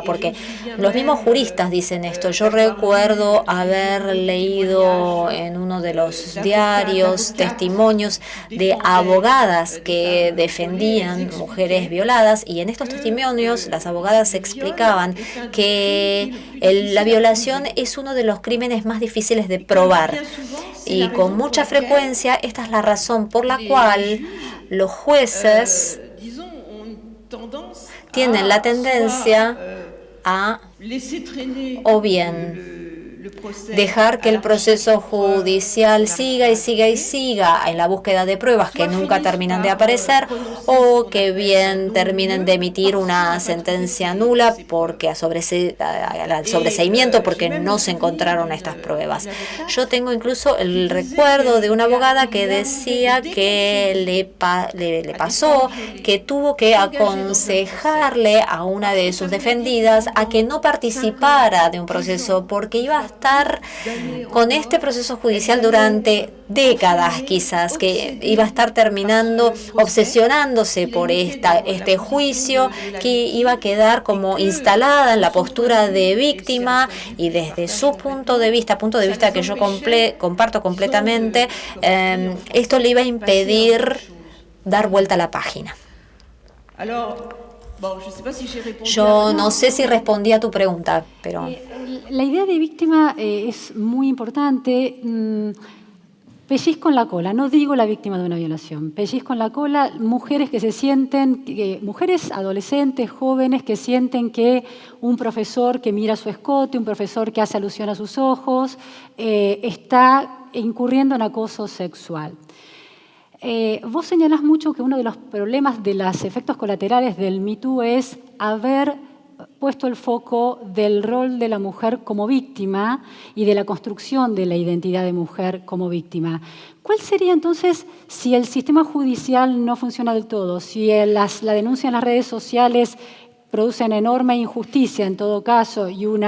porque los mismos juristas dicen esto. Yo recuerdo haber leído en uno de los diarios testimonios de abogadas que defendían mujeres violadas, y en estos testimonios las abogadas explicaban que la violación es uno de los crímenes más difíciles de probar. Y con mucha frecuencia esta es la razón por la cual los jueces tienen la tendencia a o bien dejar que el proceso judicial siga y siga y siga en la búsqueda de pruebas que nunca terminan de aparecer, o que bien terminen de emitir una sentencia nula porque al sobreseimiento porque no se encontraron estas pruebas. Yo tengo incluso el recuerdo de una abogada que decía que le pasó que tuvo que aconsejarle a una de sus defendidas a que no participara de un proceso porque iba a estar con este proceso judicial durante décadas, quizás, que iba a estar terminando obsesionándose por este juicio, que iba a quedar como instalada en la postura de víctima, y desde su punto de vista que yo comparto completamente, esto le iba a impedir dar vuelta a la página. Yo no sé si respondí a tu pregunta, pero... La idea de víctima es muy importante. Pellizco en la cola, no digo la víctima de una violación, pellizco en la cola, mujeres que se sienten, mujeres adolescentes, jóvenes que sienten que un profesor que mira su escote, un profesor que hace alusión a sus ojos, está incurriendo en acoso sexual. Vos señalás mucho que uno de los problemas de los efectos colaterales del Me Too es haber puesto el foco del rol de la mujer como víctima y de la construcción de la identidad de mujer como víctima. ¿Cuál sería entonces, si el sistema judicial no funciona del todo, si la denuncia en las redes sociales produce una enorme injusticia en todo caso y un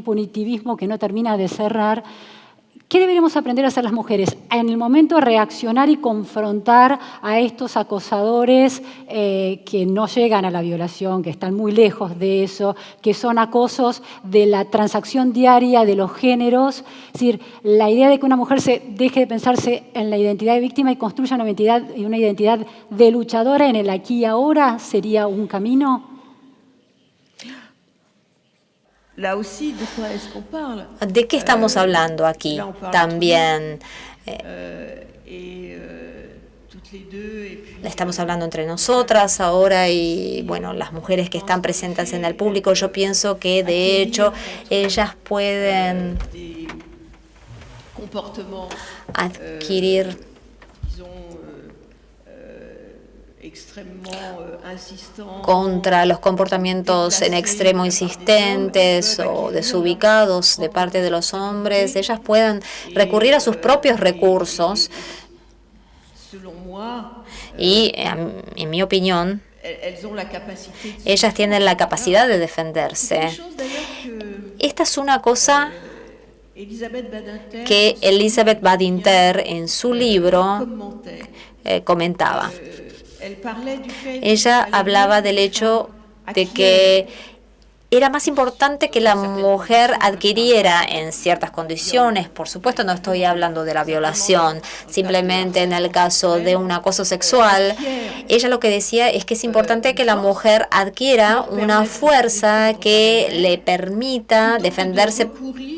punitivismo que no termina de cerrar? ¿Qué deberíamos aprender a hacer las mujeres? En el momento de reaccionar y confrontar a estos acosadores que no llegan a la violación, que están muy lejos de eso, que son acosos de la transacción diaria de los géneros. Es decir, la idea de que una mujer se deje de pensarse en la identidad de víctima y construya una identidad de luchadora en el aquí y ahora sería un camino. ¿De qué estamos hablando aquí? También estamos hablando entre nosotras ahora y, bueno, las mujeres que están presentes en el público. Yo pienso que, de hecho, ellas pueden adquirir contra los comportamientos en extremo insistentes o desubicados de parte de los hombres. Ellas puedan recurrir a sus propios recursos y, en mi opinión, ellas tienen la capacidad de defenderse. Esta es una cosa que Elizabeth Badinter en su libro comentaba. Ella hablaba del hecho de que era más importante que la mujer adquiriera en ciertas condiciones. Por supuesto, no estoy hablando de la violación, simplemente en el caso de un acoso sexual. Ella lo que decía es que es importante que la mujer adquiera una fuerza que le permita defenderse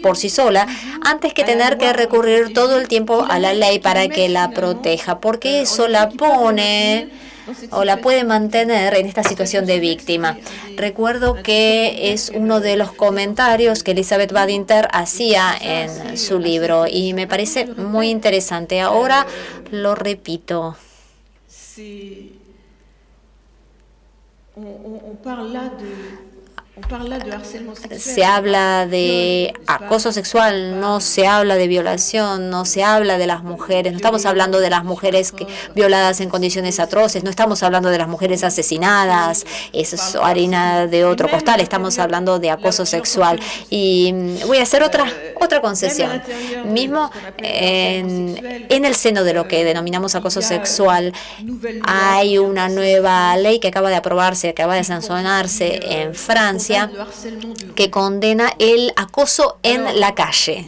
por sí sola, antes que tener que recurrir todo el tiempo a la ley para que la proteja, porque eso la pone o la puede mantener en esta situación de víctima. Recuerdo que es uno de los comentarios que Elizabeth Badinter hacía en su libro y me parece muy interesante. Ahora lo repito. Se habla de acoso sexual, no se habla de violación, no se habla de las mujeres, no estamos hablando de las mujeres violadas en condiciones atroces, no estamos hablando de las mujeres asesinadas, eso es harina de otro costal, estamos hablando de acoso sexual. Y voy a hacer otra concesión. Mismo en el seno de lo que denominamos acoso sexual, hay una nueva ley que acaba de aprobarse, acaba de sancionarse en Francia, que condena el acoso en la calle.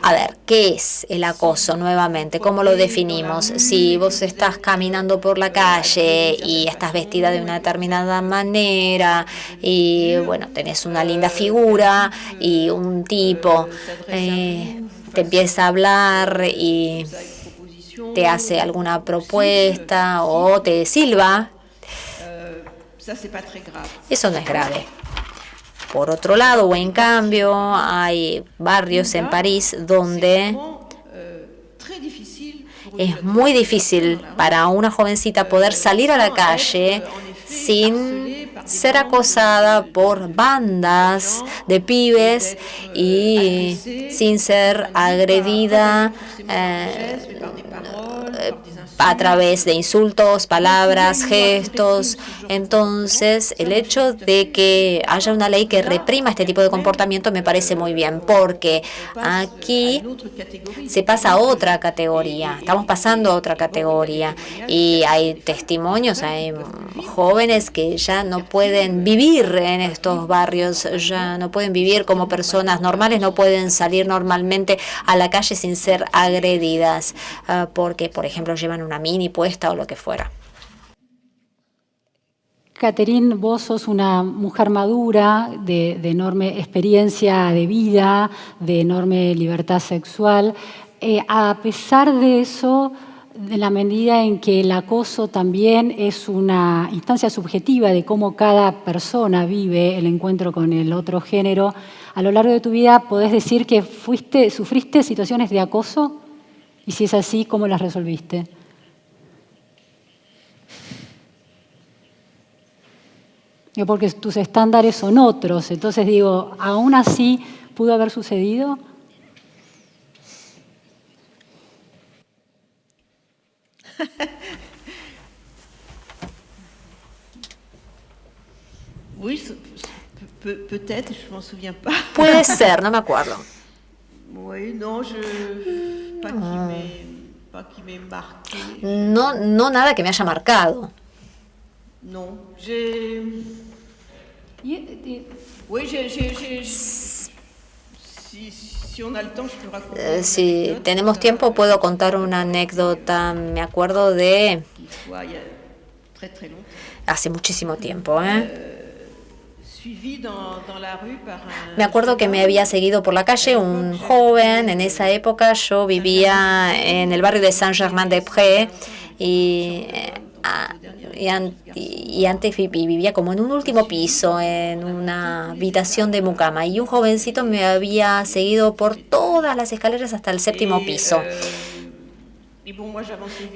A ver, ¿qué es el acoso nuevamente? ¿Cómo lo definimos? Si vos estás caminando por la calle y estás vestida de una determinada manera y, bueno, tenés una linda figura y un tipo te empieza a hablar y te hace alguna propuesta o te silba, eso no es grave. Por otro lado, o en cambio, hay barrios en París donde es muy difícil para una jovencita poder salir a la calle sin ser acosada por bandas de pibes y sin ser agredida a través de insultos, palabras, gestos. Entonces, el hecho de que haya una ley que reprima este tipo de comportamiento me parece muy bien, porque aquí se pasa a otra categoría, estamos pasando a otra categoría y hay testimonios, hay jóvenes que ya no pueden vivir en estos barrios, ya no pueden vivir como personas normales, no pueden salir normalmente a la calle sin ser agredidas, porque, por ejemplo, llevan una mini puesta o lo que fuera. Catherine, vos sos una mujer madura, de enorme experiencia de vida, de enorme libertad sexual. A pesar de eso, en la medida en que el acoso también es una instancia subjetiva de cómo cada persona vive el encuentro con el otro género, a lo largo de tu vida, ¿podés decir que sufriste situaciones de acoso? Y si es así, ¿cómo las resolviste? Porque tus estándares son otros. Entonces digo, ¿aún así pudo haber sucedido? Oui, peut-être, je m'en souviens pas. Puede ser, no me acuerdo. Oui, non, pas qui m'ait marqué. No nada que me haya marcado. Non, oui, si on a le temps, je peux raconter. Si tenemos tiempo, puedo contar una anécdota. Me acuerdo de hace muchísimo tiempo, Me acuerdo que me había seguido por la calle un joven. En esa época yo vivía en el barrio de Saint-Germain-des-Prés y antes vivía como en un último piso, en una habitación de mucama. Y un jovencito me había seguido por todas las escaleras hasta el 7º piso.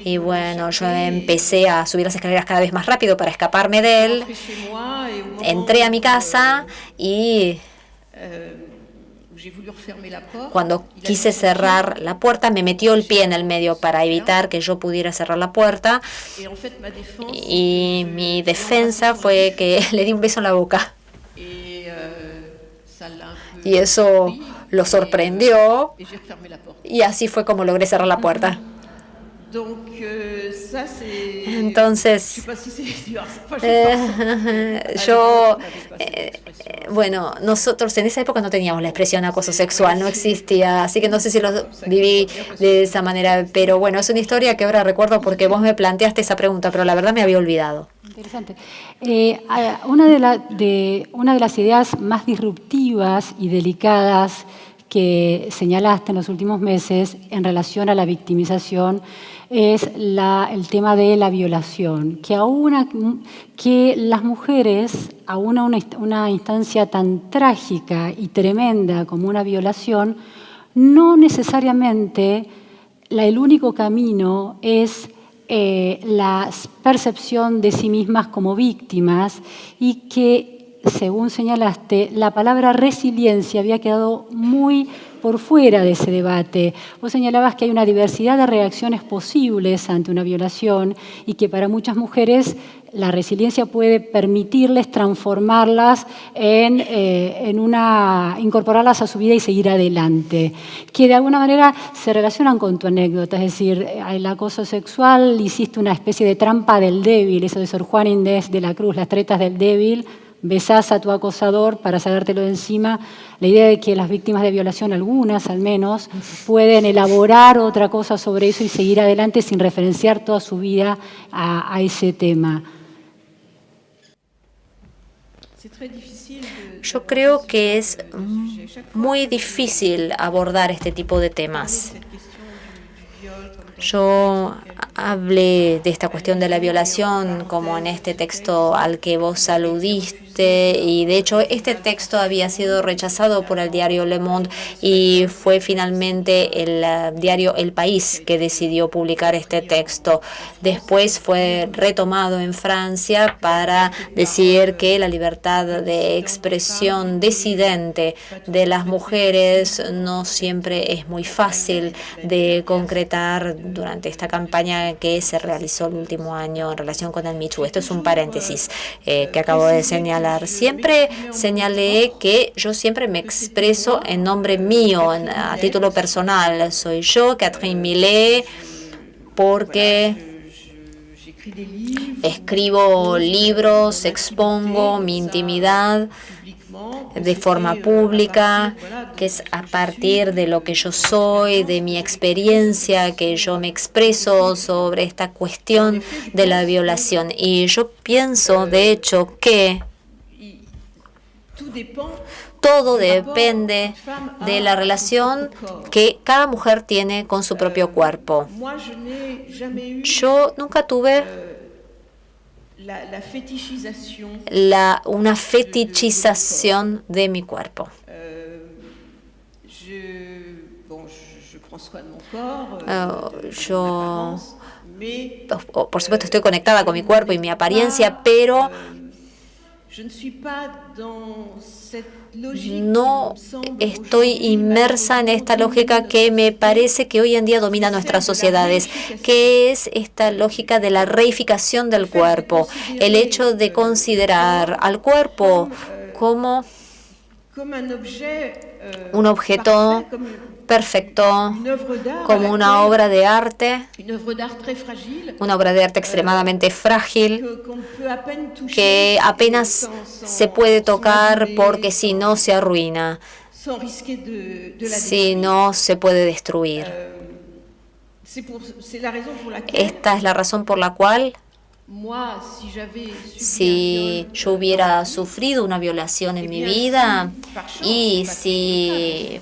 Y bueno, yo empecé a subir las escaleras cada vez más rápido para escaparme de él. Entré a mi casa y cuando quise cerrar la puerta me metió el pie en el medio para evitar que yo pudiera cerrar la puerta. Y mi defensa fue que le di un beso en la boca. Y eso lo sorprendió. Y así fue como logré cerrar la puerta. Entonces, bueno, nosotros en esa época no teníamos la expresión acoso sexual, no existía, así que no sé si lo viví de esa manera, pero bueno, es una historia que ahora recuerdo porque vos me planteaste esa pregunta, pero la verdad me había olvidado. Interesante. Una de las ideas más disruptivas y delicadas que señalaste en los últimos meses en relación a la victimización es el tema de la violación, que las mujeres, a una instancia tan trágica y tremenda como una violación, no necesariamente el único camino es la percepción de sí mismas como víctimas y que, según señalaste, la palabra resiliencia había quedado muy por fuera de ese debate. Vos señalabas que hay una diversidad de reacciones posibles ante una violación y que para muchas mujeres la resiliencia puede permitirles transformarlas incorporarlas a su vida y seguir adelante, que de alguna manera se relacionan con tu anécdota, es decir, el acoso sexual, hiciste una especie de trampa del débil, eso de Sor Juana Inés de la Cruz, las tretas del débil, besás a tu acosador para sacártelo de encima. La idea de que las víctimas de violación, algunas al menos, pueden elaborar otra cosa sobre eso y seguir adelante sin referenciar toda su vida a ese tema. Yo creo que es muy difícil abordar este tipo de temas. Yo hablé de esta cuestión de la violación como en este texto al que vos aludiste 2017 y de hecho este texto había sido rechazado por el diario Le Monde y fue finalmente el diario El País que decidió publicar este texto. Después fue retomado en Francia para decir que la libertad de expresión disidente de las mujeres no siempre es muy fácil de concretar durante esta campaña que se realizó el último año en relación con el Me Too. Esto es un paréntesis que acabo de señalar. Siempre señalé que yo siempre me expreso en nombre mío, a título personal. Soy yo, Catherine Millet, porque escribo libros, expongo mi intimidad de forma pública, que es a partir de lo que yo soy, de mi experiencia, que yo me expreso sobre esta cuestión de la violación. Y yo pienso, de hecho, que todo depende de la relación que cada mujer tiene con su propio cuerpo. Yo nunca tuve una fetichización de mi cuerpo. Yo, por supuesto, estoy conectada con mi cuerpo y mi apariencia, pero no estoy inmersa en esta lógica que me parece que hoy en día domina nuestras sociedades, que es esta lógica de la reificación del cuerpo, el hecho de considerar al cuerpo como un objeto perfecto, como una obra de arte, extremadamente frágil, que apenas se puede tocar porque si no se arruina, si no se puede destruir. Esta es la razón por la cual, si yo hubiera sufrido una violación en mi vida, y si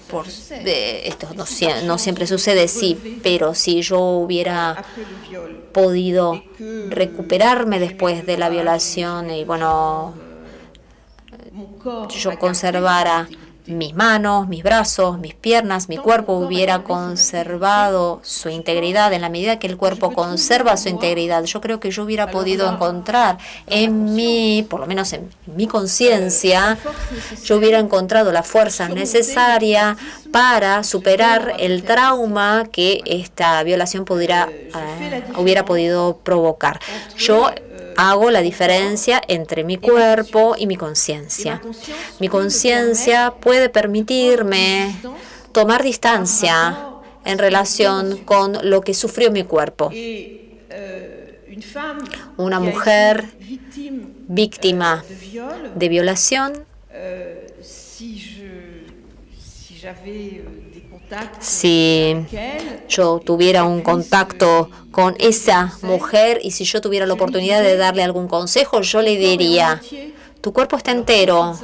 esto no siempre sucede, sí, pero si yo hubiera podido recuperarme después de la violación y bueno, yo conservara mis manos, mis brazos, mis piernas, mi cuerpo hubiera conservado su integridad. En la medida que el cuerpo conserva su integridad, yo creo que yo hubiera podido encontrar en mí, por lo menos en mi conciencia, yo hubiera encontrado la fuerza necesaria para superar el trauma que esta violación hubiera podido provocar. Yo hago la diferencia entre mi cuerpo y mi conciencia. Mi conciencia puede permitirme tomar distancia en relación con lo que sufrió mi cuerpo. Una mujer víctima de violación, si yo tuviera un contacto con esa mujer y si yo tuviera la oportunidad de darle algún consejo, yo le diría: tu cuerpo está entero,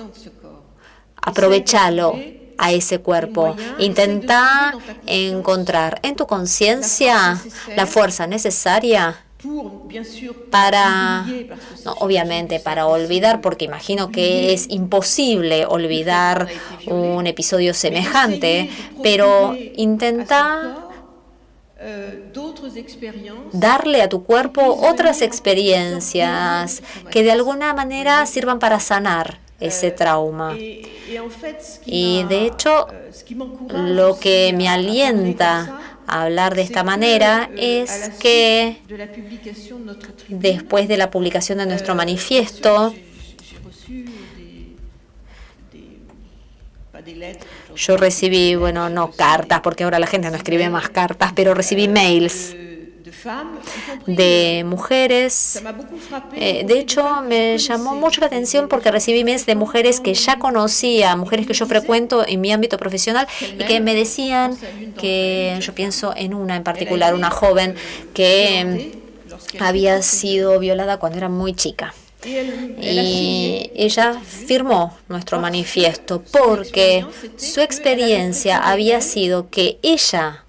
aprovechalo a ese cuerpo. Intenta encontrar en tu conciencia la fuerza necesaria para, no, obviamente para olvidar, porque imagino que es imposible olvidar un episodio semejante, pero intenta darle a tu cuerpo otras experiencias que de alguna manera sirvan para sanar ese trauma. Y de hecho, lo que me alienta a hablar de esta manera es que después de la publicación de nuestro manifiesto, yo recibí, bueno, no cartas, porque ahora la gente no escribe más cartas, pero recibí mails de mujeres. De hecho, me llamó mucho la atención porque recibí mails de mujeres que ya conocía, mujeres que yo frecuento en mi ámbito profesional y que me decían que, yo pienso en una en particular, una joven que había sido violada cuando era muy chica. Y ella firmó nuestro manifiesto porque su experiencia había sido que ella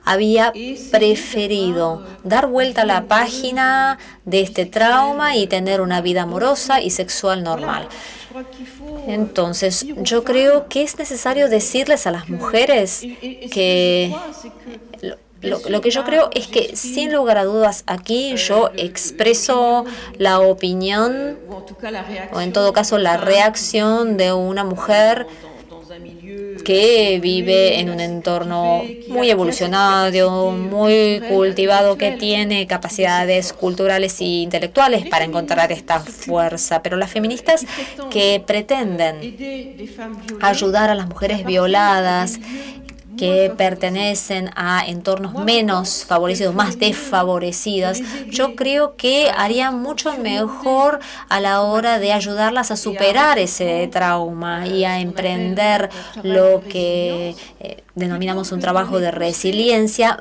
había preferido dar vuelta a la página de este trauma y tener una vida amorosa y sexual normal. Entonces, yo creo que es necesario decirles a las mujeres que lo que yo creo es que, sin lugar a dudas, aquí yo expreso la opinión, o en todo caso la reacción de una mujer que vive en un entorno muy evolucionado, muy cultivado, que tiene capacidades culturales e intelectuales para encontrar esta fuerza. Pero las feministas que pretenden ayudar a las mujeres violadas, que pertenecen a entornos menos favorecidos, más desfavorecidas, yo creo que harían mucho mejor a la hora de ayudarlas a superar ese trauma y a emprender lo que denominamos un trabajo de resiliencia,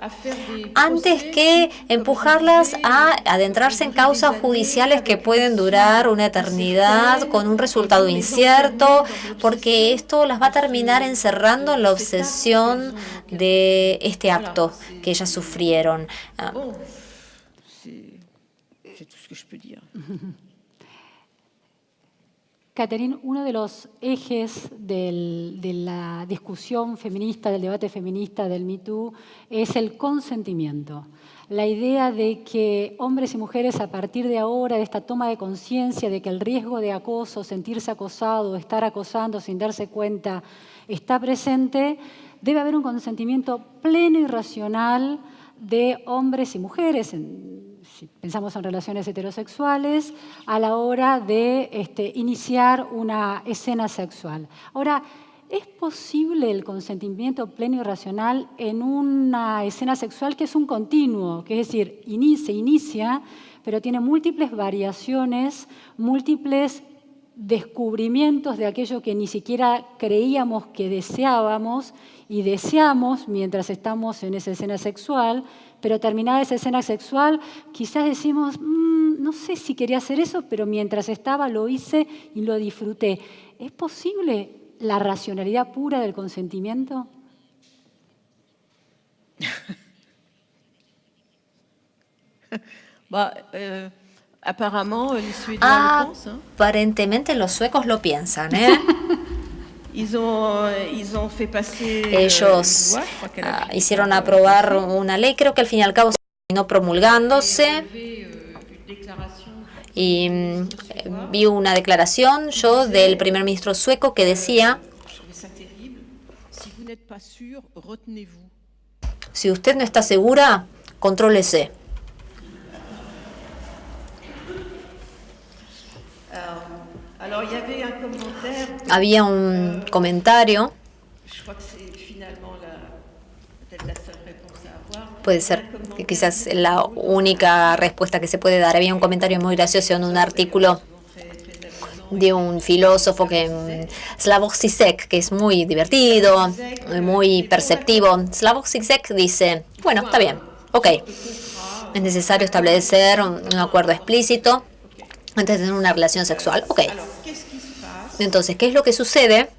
antes que empujarlas a adentrarse en causas judiciales que pueden durar una eternidad con un resultado incierto, porque esto las va a terminar encerrando en la obsesión de este acto que ellas sufrieron. Catherine, uno de los ejes de la discusión feminista, del debate feminista del Me Too, es el consentimiento. La idea de que hombres y mujeres, a partir de ahora, de esta toma de conciencia de que el riesgo de acoso, sentirse acosado, estar acosando sin darse cuenta, está presente, debe haber un consentimiento pleno y racional de hombres y mujeres, si pensamos en relaciones heterosexuales, a la hora de iniciar una escena sexual. Ahora, ¿es posible el consentimiento pleno y racional en una escena sexual que es un continuo? Que es decir, se inicia, pero tiene múltiples variaciones, múltiples descubrimientos de aquello que ni siquiera creíamos que deseábamos y deseamos mientras estamos en esa escena sexual, pero terminada esa escena sexual quizás decimos, no sé si quería hacer eso, pero mientras estaba lo hice y lo disfruté. ¿Es posible la racionalidad pura del consentimiento? Aparentemente los suecos lo piensan, ¿eh? Ellos hicieron aprobar una ley, creo que al fin y al cabo se terminó promulgándose, y vi una declaración yo del primer ministro sueco que decía: si usted no está segura, contrólese. Había un comentario, puede ser que quizás la única respuesta que se puede dar. Había un comentario muy gracioso en un artículo de un filósofo, Slavoj Žižek, que es muy divertido, muy perceptivo. Slavoj Žižek dice, bueno, está bien, ok, es necesario establecer un acuerdo explícito antes de tener una relación sexual. Ok. Entonces, ¿qué es lo que sucede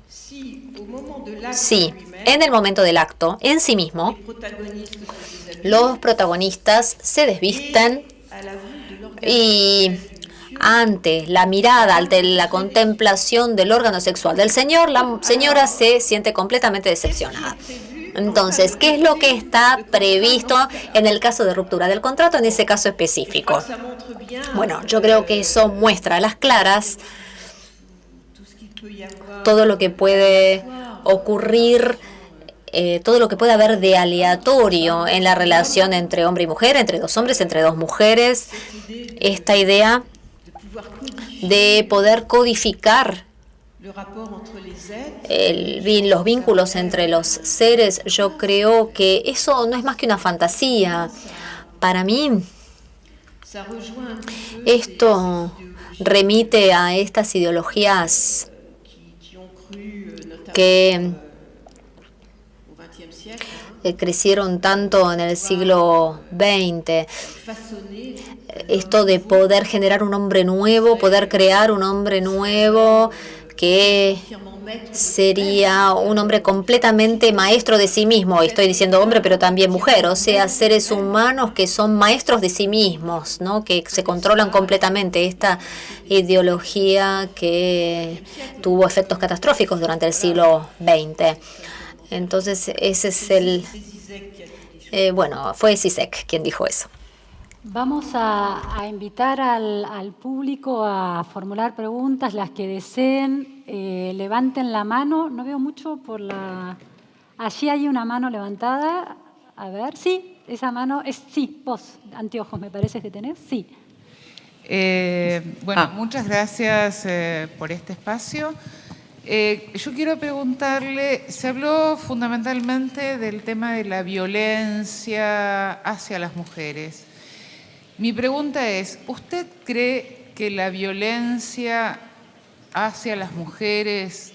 si en el momento del acto, en sí mismo, los protagonistas se desvisten y ante la mirada, ante la contemplación del órgano sexual del señor, la señora se siente completamente decepcionada? Entonces, ¿qué es lo que está previsto en el caso de ruptura del contrato, en ese caso específico? Bueno, yo creo que eso muestra a las claras todo lo que puede ocurrir, todo lo que puede haber de aleatorio en la relación entre hombre y mujer, entre dos hombres, entre dos mujeres. Esta idea de poder codificar los vínculos entre los seres, yo creo que eso no es más que una fantasía. Para mí, esto remite a estas ideologías que crecieron tanto en el siglo XX. Esto de poder generar un hombre nuevo, poder crear un hombre nuevo que sería un hombre completamente maestro de sí mismo. Estoy diciendo hombre, pero también mujer, o sea, seres humanos que son maestros de sí mismos, ¿no? Que se controlan completamente. Esta ideología que tuvo efectos catastróficos durante el siglo XX. Entonces, ese es el... bueno, fue Zizek quien dijo eso. Vamos a invitar al público a formular preguntas, las que deseen. Levanten la mano. No veo mucho por la... Allí hay una mano levantada. A ver, sí, esa mano es... Sí, vos, anteojos me parece que tenés. Sí. Bueno, muchas gracias por este espacio. Yo quiero preguntarle, se habló fundamentalmente del tema de la violencia hacia las mujeres. Mi pregunta es, ¿usted cree que la violencia hacia las mujeres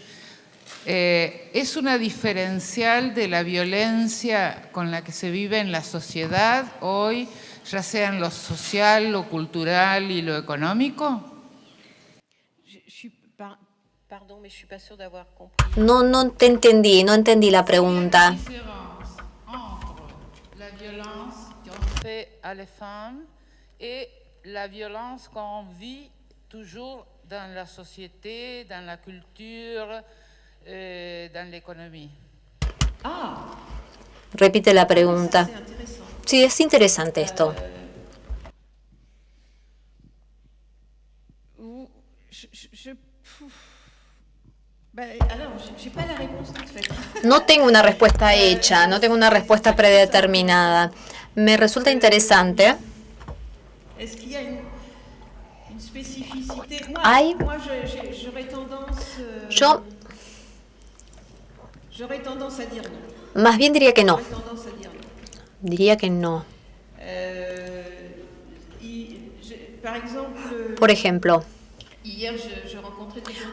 es una diferencial de la violencia con la que se vive en la sociedad hoy, ya sea en lo social, lo cultural y lo económico? No te entendí, no entendí la pregunta. La violencia qu'on fait à les femmes et la violence qu'on vit toujours dans la société, dans la culture, dans l'économie. Repite la pregunta. Sí, es interesante esto. No tengo una respuesta hecha, no tengo una respuesta predeterminada. Me resulta interesante. Hay... Yo más bien diría que no. Diría que no. Por ejemplo,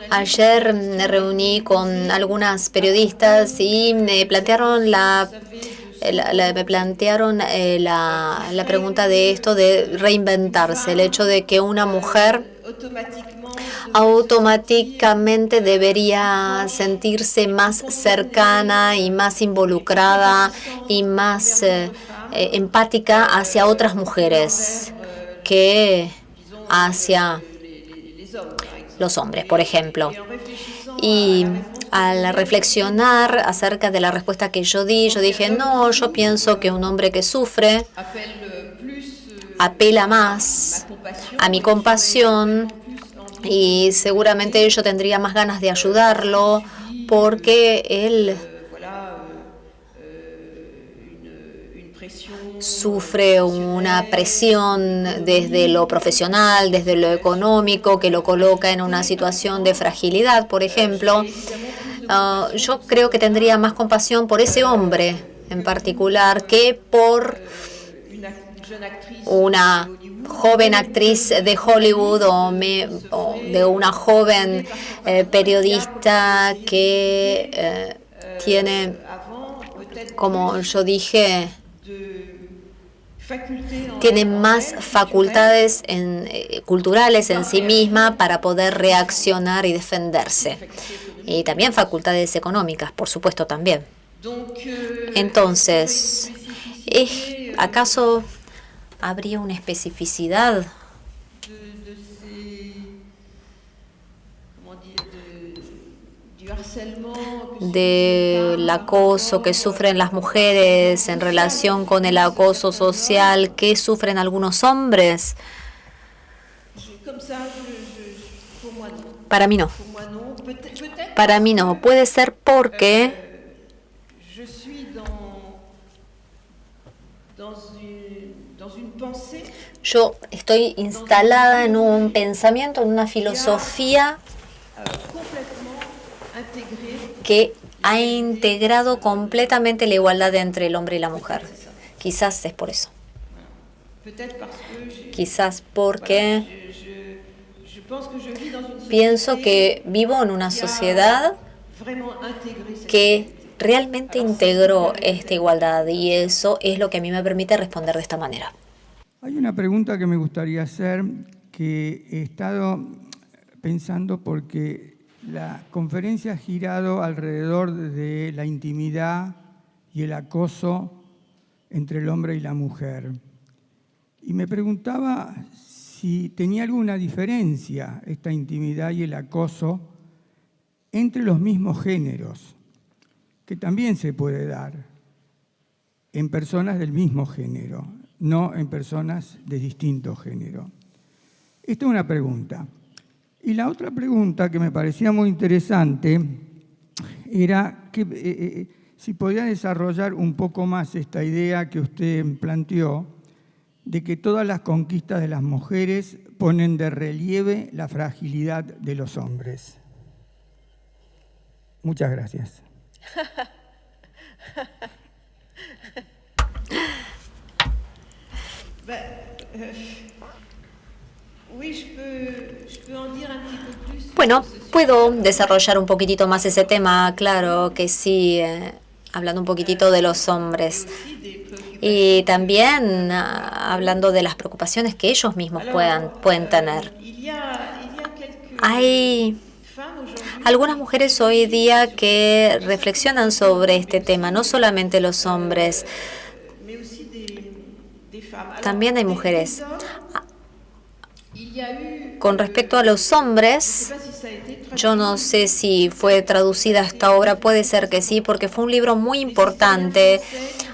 ayer me reuní con algunas periodistas y me plantearon la pregunta de esto de reinventarse, el hecho de que una mujer automáticamente debería sentirse más cercana y más involucrada y más empática hacia otras mujeres que hacia los hombres, por ejemplo. Y al reflexionar acerca de la respuesta que yo di, yo dije, no, yo pienso que un hombre que sufre apela más a mi compasión y seguramente yo tendría más ganas de ayudarlo porque él sufre una presión desde lo profesional, desde lo económico, que lo coloca en una situación de fragilidad, por ejemplo. Yo creo que tendría más compasión por ese hombre en particular que por una joven actriz de Hollywood o de una joven periodista que tiene, como yo dije, tiene más facultades culturales en sí misma para poder reaccionar y defenderse. Y también facultades económicas, por supuesto, también. Entonces, ¿acaso habría una especificidad del acoso que sufren las mujeres en relación con el acoso social que sufren algunos hombres? Para mí no. Para mí no. Puede ser porque yo estoy instalada en un pensamiento, en una filosofía que ha integrado completamente la igualdad entre el hombre y la mujer. Quizás es por eso. Quizás porque pienso que vivo en una sociedad que realmente integró esta igualdad y eso es lo que a mí me permite responder de esta manera. Hay una pregunta que me gustaría hacer, que he estado pensando porque la conferencia ha girado alrededor de la intimidad y el acoso entre el hombre y la mujer. Y me preguntaba si tenía alguna diferencia esta intimidad y el acoso entre los mismos géneros, que también se puede dar en personas del mismo género, no en personas de distinto género. Esta es una pregunta. Y la otra pregunta que me parecía muy interesante era que, si podía desarrollar un poco más esta idea que usted planteó de que todas las conquistas de las mujeres ponen de relieve la fragilidad de los hombres. Muchas gracias. Bueno, puedo desarrollar un poquitito más ese tema, claro que sí, hablando un poquitito de los hombres. Y también hablando de las preocupaciones que ellos mismos pueden tener. Hay algunas mujeres hoy día que reflexionan sobre este tema, no solamente los hombres, también hay mujeres. Con respecto a los hombres, yo no sé si fue traducida esta obra, puede ser que sí, porque fue un libro muy importante.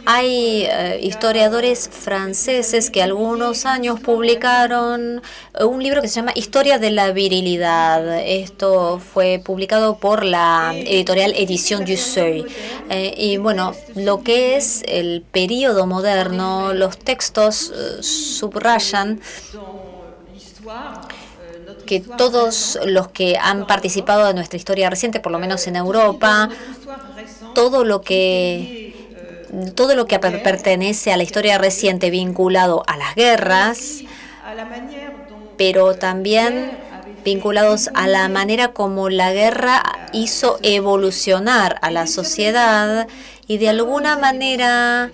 Hay historiadores franceses que algunos años publicaron un libro que se llama Historia de la virilidad. Esto fue publicado por la editorial Edition du Seuil. Y bueno, lo que es el período moderno, los textos subrayan que todos los que han participado de nuestra historia reciente, por lo menos en Europa, todo lo que pertenece a la historia reciente vinculado a las guerras, pero también vinculados a la manera como la guerra hizo evolucionar a la sociedad y de alguna manera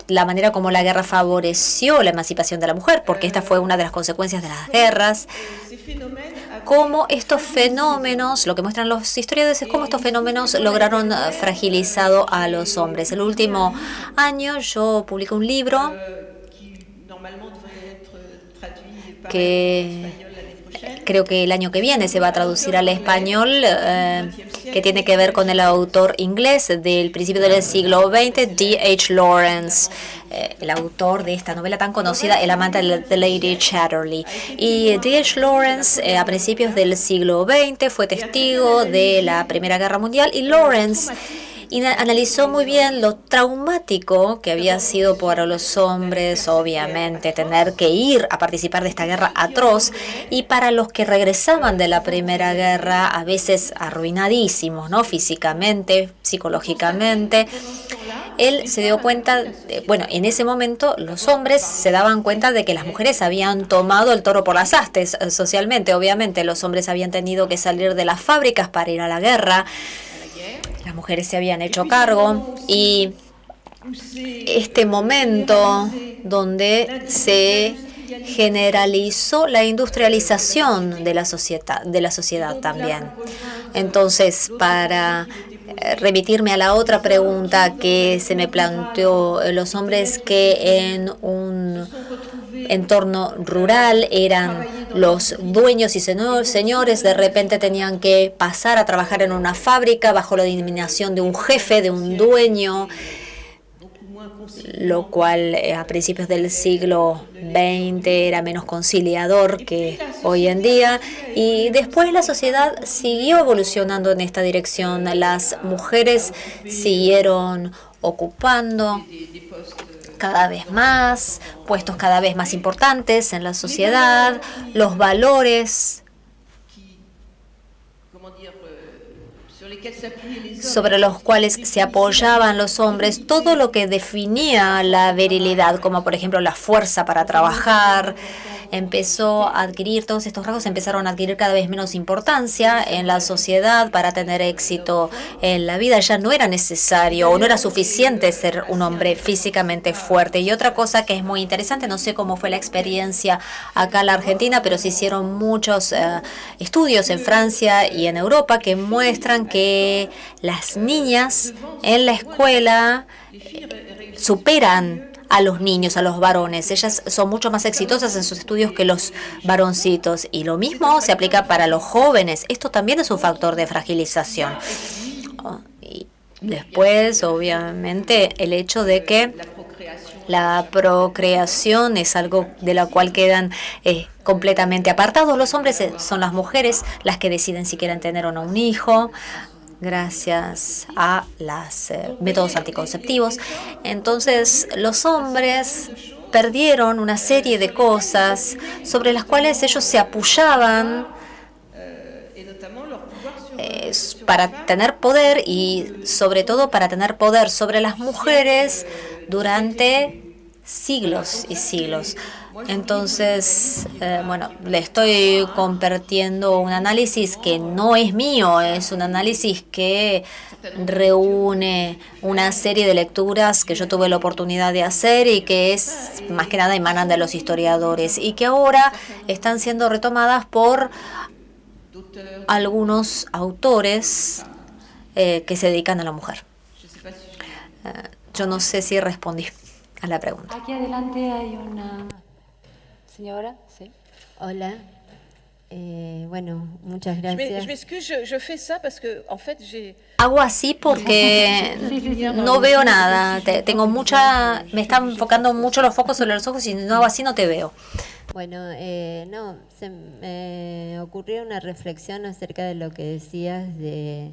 la manera como la guerra favoreció la emancipación de la mujer, porque esta fue una de las consecuencias de las guerras. Cómo estos fenómenos, lo que muestran los historiadores es cómo estos fenómenos lograron fragilizado a los hombres. El último año yo publiqué un libro que creo que el año que viene se va a traducir al español, que tiene que ver con el autor inglés del principio del siglo XX, D.H. Lawrence, el autor de esta novela tan conocida, El amante de Lady Chatterley. Y D.H. Lawrence, a principios del siglo XX, fue testigo de la Primera Guerra Mundial, y Lawrence analizó muy bien lo traumático que había sido para los hombres, obviamente, tener que ir a participar de esta guerra atroz, y para los que regresaban de la Primera Guerra, a veces arruinadísimos, ¿no? Físicamente, psicológicamente. Él se dio cuenta, bueno, en ese momento los hombres se daban cuenta de que las mujeres habían tomado el toro por las astas socialmente. Obviamente los hombres habían tenido que salir de las fábricas para ir a la guerra. Las mujeres se habían hecho cargo, y este momento donde se generalizó la industrialización de la sociedad también. Entonces, para remitirme a la otra pregunta que se me planteó, los hombres que en un entorno rural eran los dueños y señores, de repente tenían que pasar a trabajar en una fábrica bajo la dominación de un jefe, de un dueño, lo cual a principios del siglo XX era menos conciliador que hoy en día. Y después la sociedad siguió evolucionando en esta dirección. Las mujeres siguieron ocupando cada vez más puestos cada vez más importantes en la sociedad, los valores sobre los cuales se apoyaban los hombres, todo lo que definía la virilidad, como por ejemplo la fuerza para trabajar, empezó a adquirir, todos estos rasgos empezaron a adquirir cada vez menos importancia en la sociedad para tener éxito en la vida. Ya no era necesario o no era suficiente ser un hombre físicamente fuerte. Y otra cosa que es muy interesante, no sé cómo fue la experiencia acá en la Argentina, pero se hicieron muchos estudios en Francia y en Europa que muestran que las niñas en la escuela superan a los niños, a los varones. Ellas son mucho más exitosas en sus estudios que los varoncitos. Y lo mismo se aplica para los jóvenes. Esto también es un factor de fragilización. Y después, obviamente, el hecho de que la procreación es algo de lo cual quedan completamente apartados. Los hombres son las mujeres las que deciden si quieren tener o no un hijo, gracias a los métodos anticonceptivos. Entonces, los hombres perdieron una serie de cosas sobre las cuales ellos se apoyaban para tener poder y sobre todo para tener poder sobre las mujeres durante siglos y siglos. Entonces, bueno, le estoy compartiendo un análisis que no es mío, es un análisis que reúne una serie de lecturas que yo tuve la oportunidad de hacer y que es más que nada emanan de los historiadores y que ahora están siendo retomadas por algunos autores que se dedican a la mujer. Yo no sé si respondí a la pregunta. Aquí adelante hay una señora. Sí. Hola. Bueno, muchas gracias. Hago así porque no veo nada. Tengo me están enfocando mucho los focos sobre los ojos y no hago así no te veo. Bueno, no, se me ocurrió una reflexión acerca de lo que decías de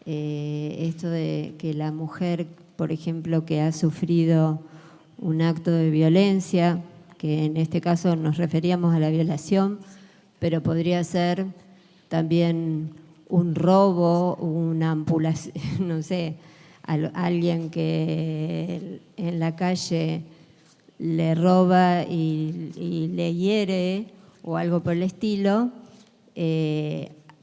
esto de que la mujer, por ejemplo, que ha sufrido un acto de violencia, que en este caso nos referíamos a la violación, pero podría ser también un robo, una ampulación, no sé, alguien que en la calle le roba y le hiere o algo por el estilo.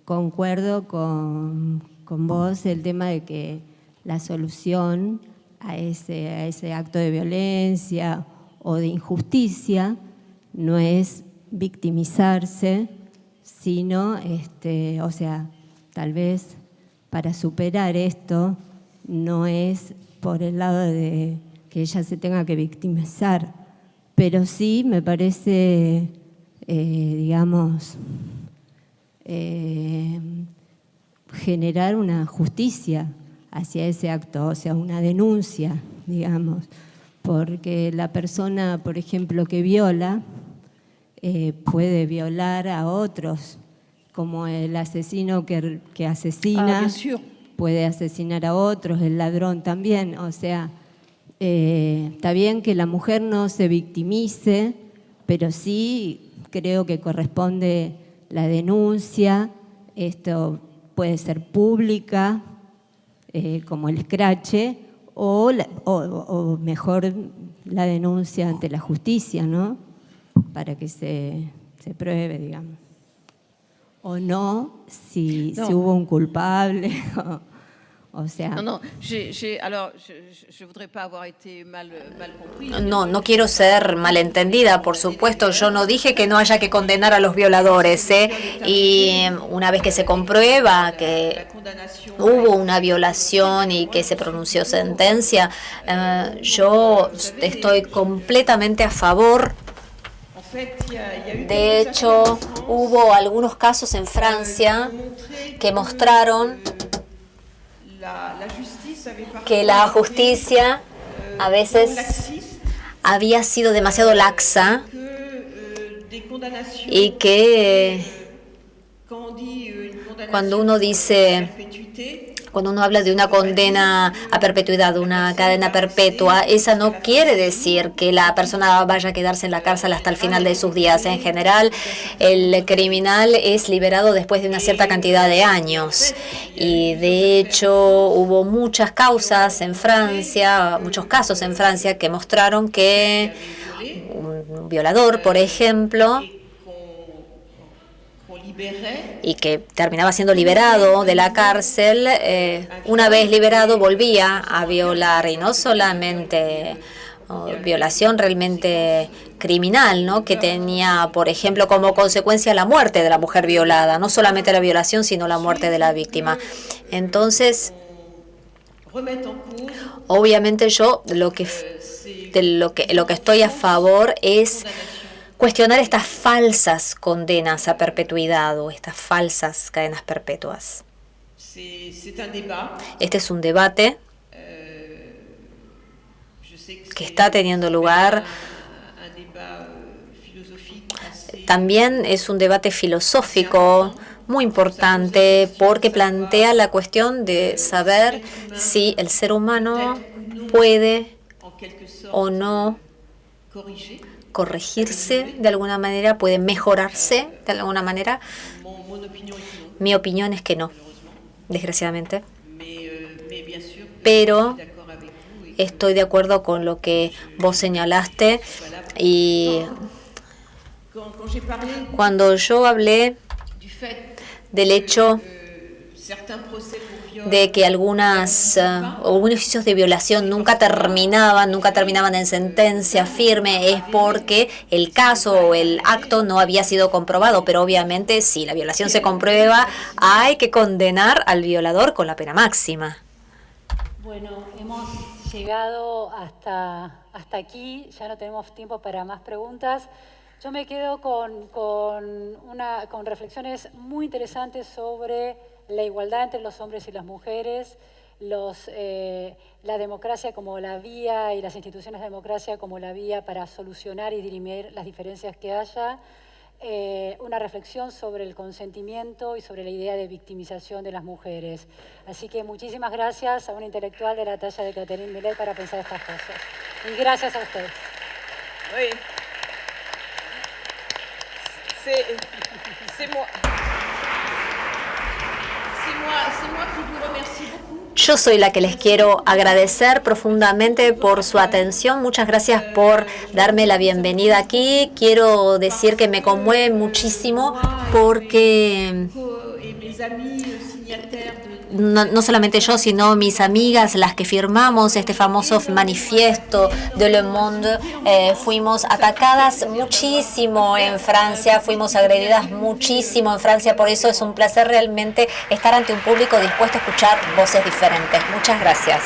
Concuerdo con vos el tema de que la solución a ese acto de violencia o de injusticia no es victimizarse, sino, o sea, tal vez para superar esto no es por el lado de que ella se tenga que victimizar, pero sí me parece, digamos, generar una justicia hacia ese acto, o sea, una denuncia, digamos, porque la persona, por ejemplo, que viola, puede violar a otros, como el asesino que asesina, puede asesinar a otros, el ladrón también. O sea, está bien que la mujer no se victimice, pero sí creo que corresponde la denuncia. Esto puede ser pública, como el escrache, o mejor la denuncia ante la justicia, ¿no? Para que se pruebe, digamos. O no, si hubo un culpable. O sea, No quiero ser malentendida, por supuesto. Yo no dije que no haya que condenar a los violadores, Y una vez que se comprueba que hubo una violación y que se pronunció sentencia, yo estoy completamente a favor. De hecho, hubo algunos casos en Francia que mostraron que la justicia a veces había sido demasiado laxa y que cuando uno dice Cuando uno habla de una condena a perpetuidad, una cadena perpetua, esa no quiere decir que la persona vaya a quedarse en la cárcel hasta el final de sus días. En general, el criminal es liberado después de una cierta cantidad de años. Y de hecho, hubo muchas causas en Francia, muchos casos en Francia que mostraron que un violador, por ejemplo, y que terminaba siendo liberado de la cárcel, una vez liberado volvía a violar, y no solamente violación realmente criminal, ¿no? Que tenía, por ejemplo, como consecuencia la muerte de la mujer violada, no solamente la violación, sino la muerte de la víctima. Entonces, obviamente yo lo que estoy a favor es cuestionar estas falsas condenas a perpetuidad o estas falsas cadenas perpetuas. Este es un debate que está teniendo lugar. También es un debate filosófico muy importante porque plantea la cuestión de saber si el ser humano puede o no corregirse de alguna manera, puede mejorarse de alguna manera. Mi opinión es que no, desgraciadamente. Pero estoy de acuerdo con lo que vos señalaste, y cuando yo hablé del hecho de que algunos juicios de violación nunca terminaban en sentencia firme, es porque el caso o el acto no había sido comprobado. Pero obviamente si la violación se comprueba, hay que condenar al violador con la pena máxima. Bueno, hemos llegado hasta aquí, ya no tenemos tiempo para más preguntas. Yo me quedo con reflexiones muy interesantes sobre la igualdad entre los hombres y las mujeres, la democracia como la vía y las instituciones de democracia como la vía para solucionar y dirimir las diferencias que haya, una reflexión sobre el consentimiento y sobre la idea de victimización de las mujeres. Así que muchísimas gracias a una intelectual de la talla de Catherine Millet para pensar estas cosas. Y gracias a ustedes. Oui. C'est moi qui vous remercie beaucoup. Yo soy la que les quiero agradecer profundamente por su atención. Muchas gracias por darme la bienvenida aquí. Quiero decir que me conmueve muchísimo porque no solamente yo, sino mis amigas, las que firmamos este famoso manifiesto de Le Monde, fuimos atacadas muchísimo en Francia, fuimos agredidas muchísimo en Francia. Por eso es un placer realmente estar ante un público dispuesto a escuchar voces diferentes. Muchas gracias.